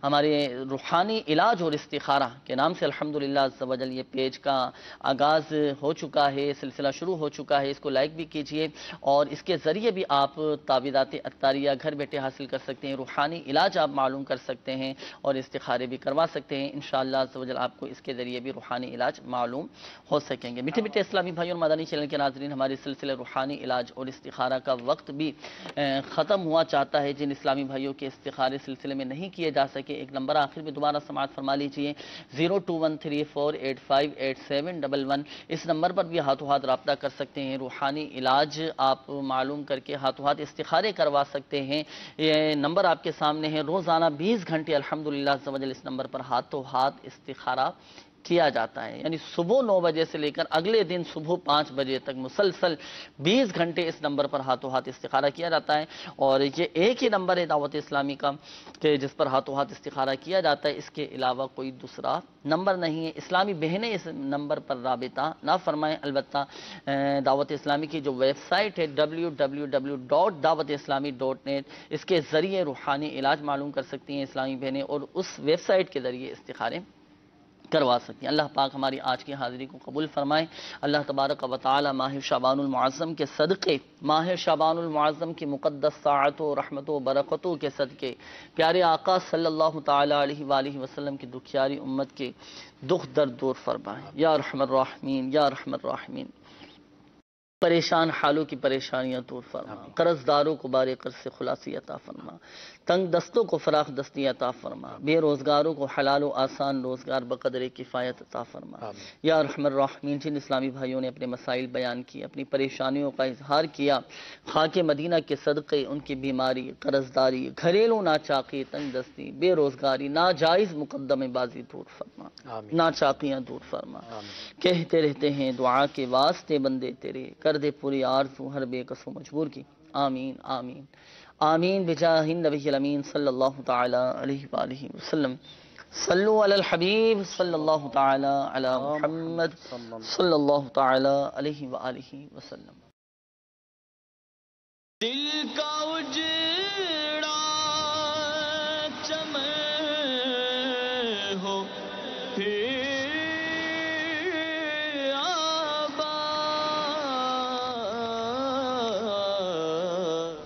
ہمارے روحانی علاج اور استخارہ کے نام سے الحمدللہ عز و جل یہ پیج کا آغاز ہو چکا ہے، سلسلہ شروع ہو چکا ہے، اس کو لائک بھی کیجئے اور اس کے ذریعے بھی آپ تعویذات عطاریہ گھر بیٹھے حاصل کر سکتے ہیں، روحانی علاج آپ معلوم کر سکتے ہیں اور استخارے بھی کروا سکتے ہیں۔ انشاءاللہ عز و جل آپ کو اس کے ذریعے بھی روحانی علاج معلوم ہو سکیں گے۔ میٹھے میٹھے اسلامی بھائی اور مدنی چینل کے ناظرین، ہمارے سلسلے روحانی علاج اور استخارہ کا وقت بھی ختم ہوا چاہتا ہے۔ جن اسلامی بھائیوں کے استخارے سلسلے میں نہیں کیے جا سکے، ایک نمبر آخر میں دوبارہ سماعت فرما لیجئے 0213485711، اس نمبر پر بھی ہاتھوں ہاتھ رابطہ کر سکتے ہیں، روحانی علاج آپ معلوم کر کے ہاتھوں ہاتھ استخارے کروا سکتے ہیں۔ یہ نمبر آپ کے سامنے ہے، روزانہ 20 گھنٹے الحمدللہ عز و جل اس نمبر پر ہاتھوں ہاتھ استخارہ کیا جاتا ہے، یعنی صبح 9 بجے سے لے کر اگلے دن صبح 5 بجے تک مسلسل 20 گھنٹے اس نمبر پر ہاتھوں ہاتھ استخارہ کیا جاتا ہے۔ اور یہ ایک ہی نمبر ہے دعوت اسلامی کا کہ جس پر ہاتھوں ہاتھ استخارہ کیا جاتا ہے، اس کے علاوہ کوئی دوسرا نمبر نہیں ہے۔ اسلامی بہنیں اس نمبر پر رابطہ نہ فرمائیں، البتہ دعوت اسلامی کی جو ویب سائٹ ہے www.dawatislami.net، اس کے ذریعے روحانی علاج معلوم کر سکتی ہیں اسلامی بہنیں اور اس ویب سائٹ کے ذریعے استخارے کروا سکتی ہیں۔ اللہ پاک ہماری آج کی حاضری کو قبول فرمائے۔ اللہ تبارک و تعالی ماہ شعبان المعظم کے صدقے، ماہ شعبان المعظم کی مقدس ساعتوں رحمتوں و برکتوں کے صدقے پیارے آقا صلی اللہ تعالی علیہ وآلہ وسلم کی دکھیاری امت کے دکھ درد دور فرمائے یا ارحم الراحمین، یا ارحم الراحمین۔ پریشان حالوں کی پریشانیاں دور فرما، قرض داروں کو بارے قرض سے خلاصی عطا فرما، تنگ دستوں کو فراخ دستی عطا فرما، بے روزگاروں کو حلال و آسان روزگار بقدر کفایت عطا فرما یا ارحم الراحمین۔ جن اسلامی بھائیوں نے اپنے مسائل بیان کیے، اپنی پریشانیوں کا اظہار کیا، خاک مدینہ کے صدقے ان کی بیماری، قرض داری، گھریلو ناچاقی، تنگ دستی، بے روزگاری، ناجائز مقدمے بازی دور فرما، ناچاقیاں دور فرما۔ کہتے رہتے ہیں دعا کے واسطے بندے تیرے، کر دے پوری آرزو ہر بے کس و مجبور کی، آمین آمین آمین بجاہ النبی الامین صلی اللہ تعالی علیہ وآلہ وسلم۔ صلو علی الحبیب صلی اللہ تعالی علی محمد صلی اللہ تعالی علیہ وآلہ وسلم۔ دل کا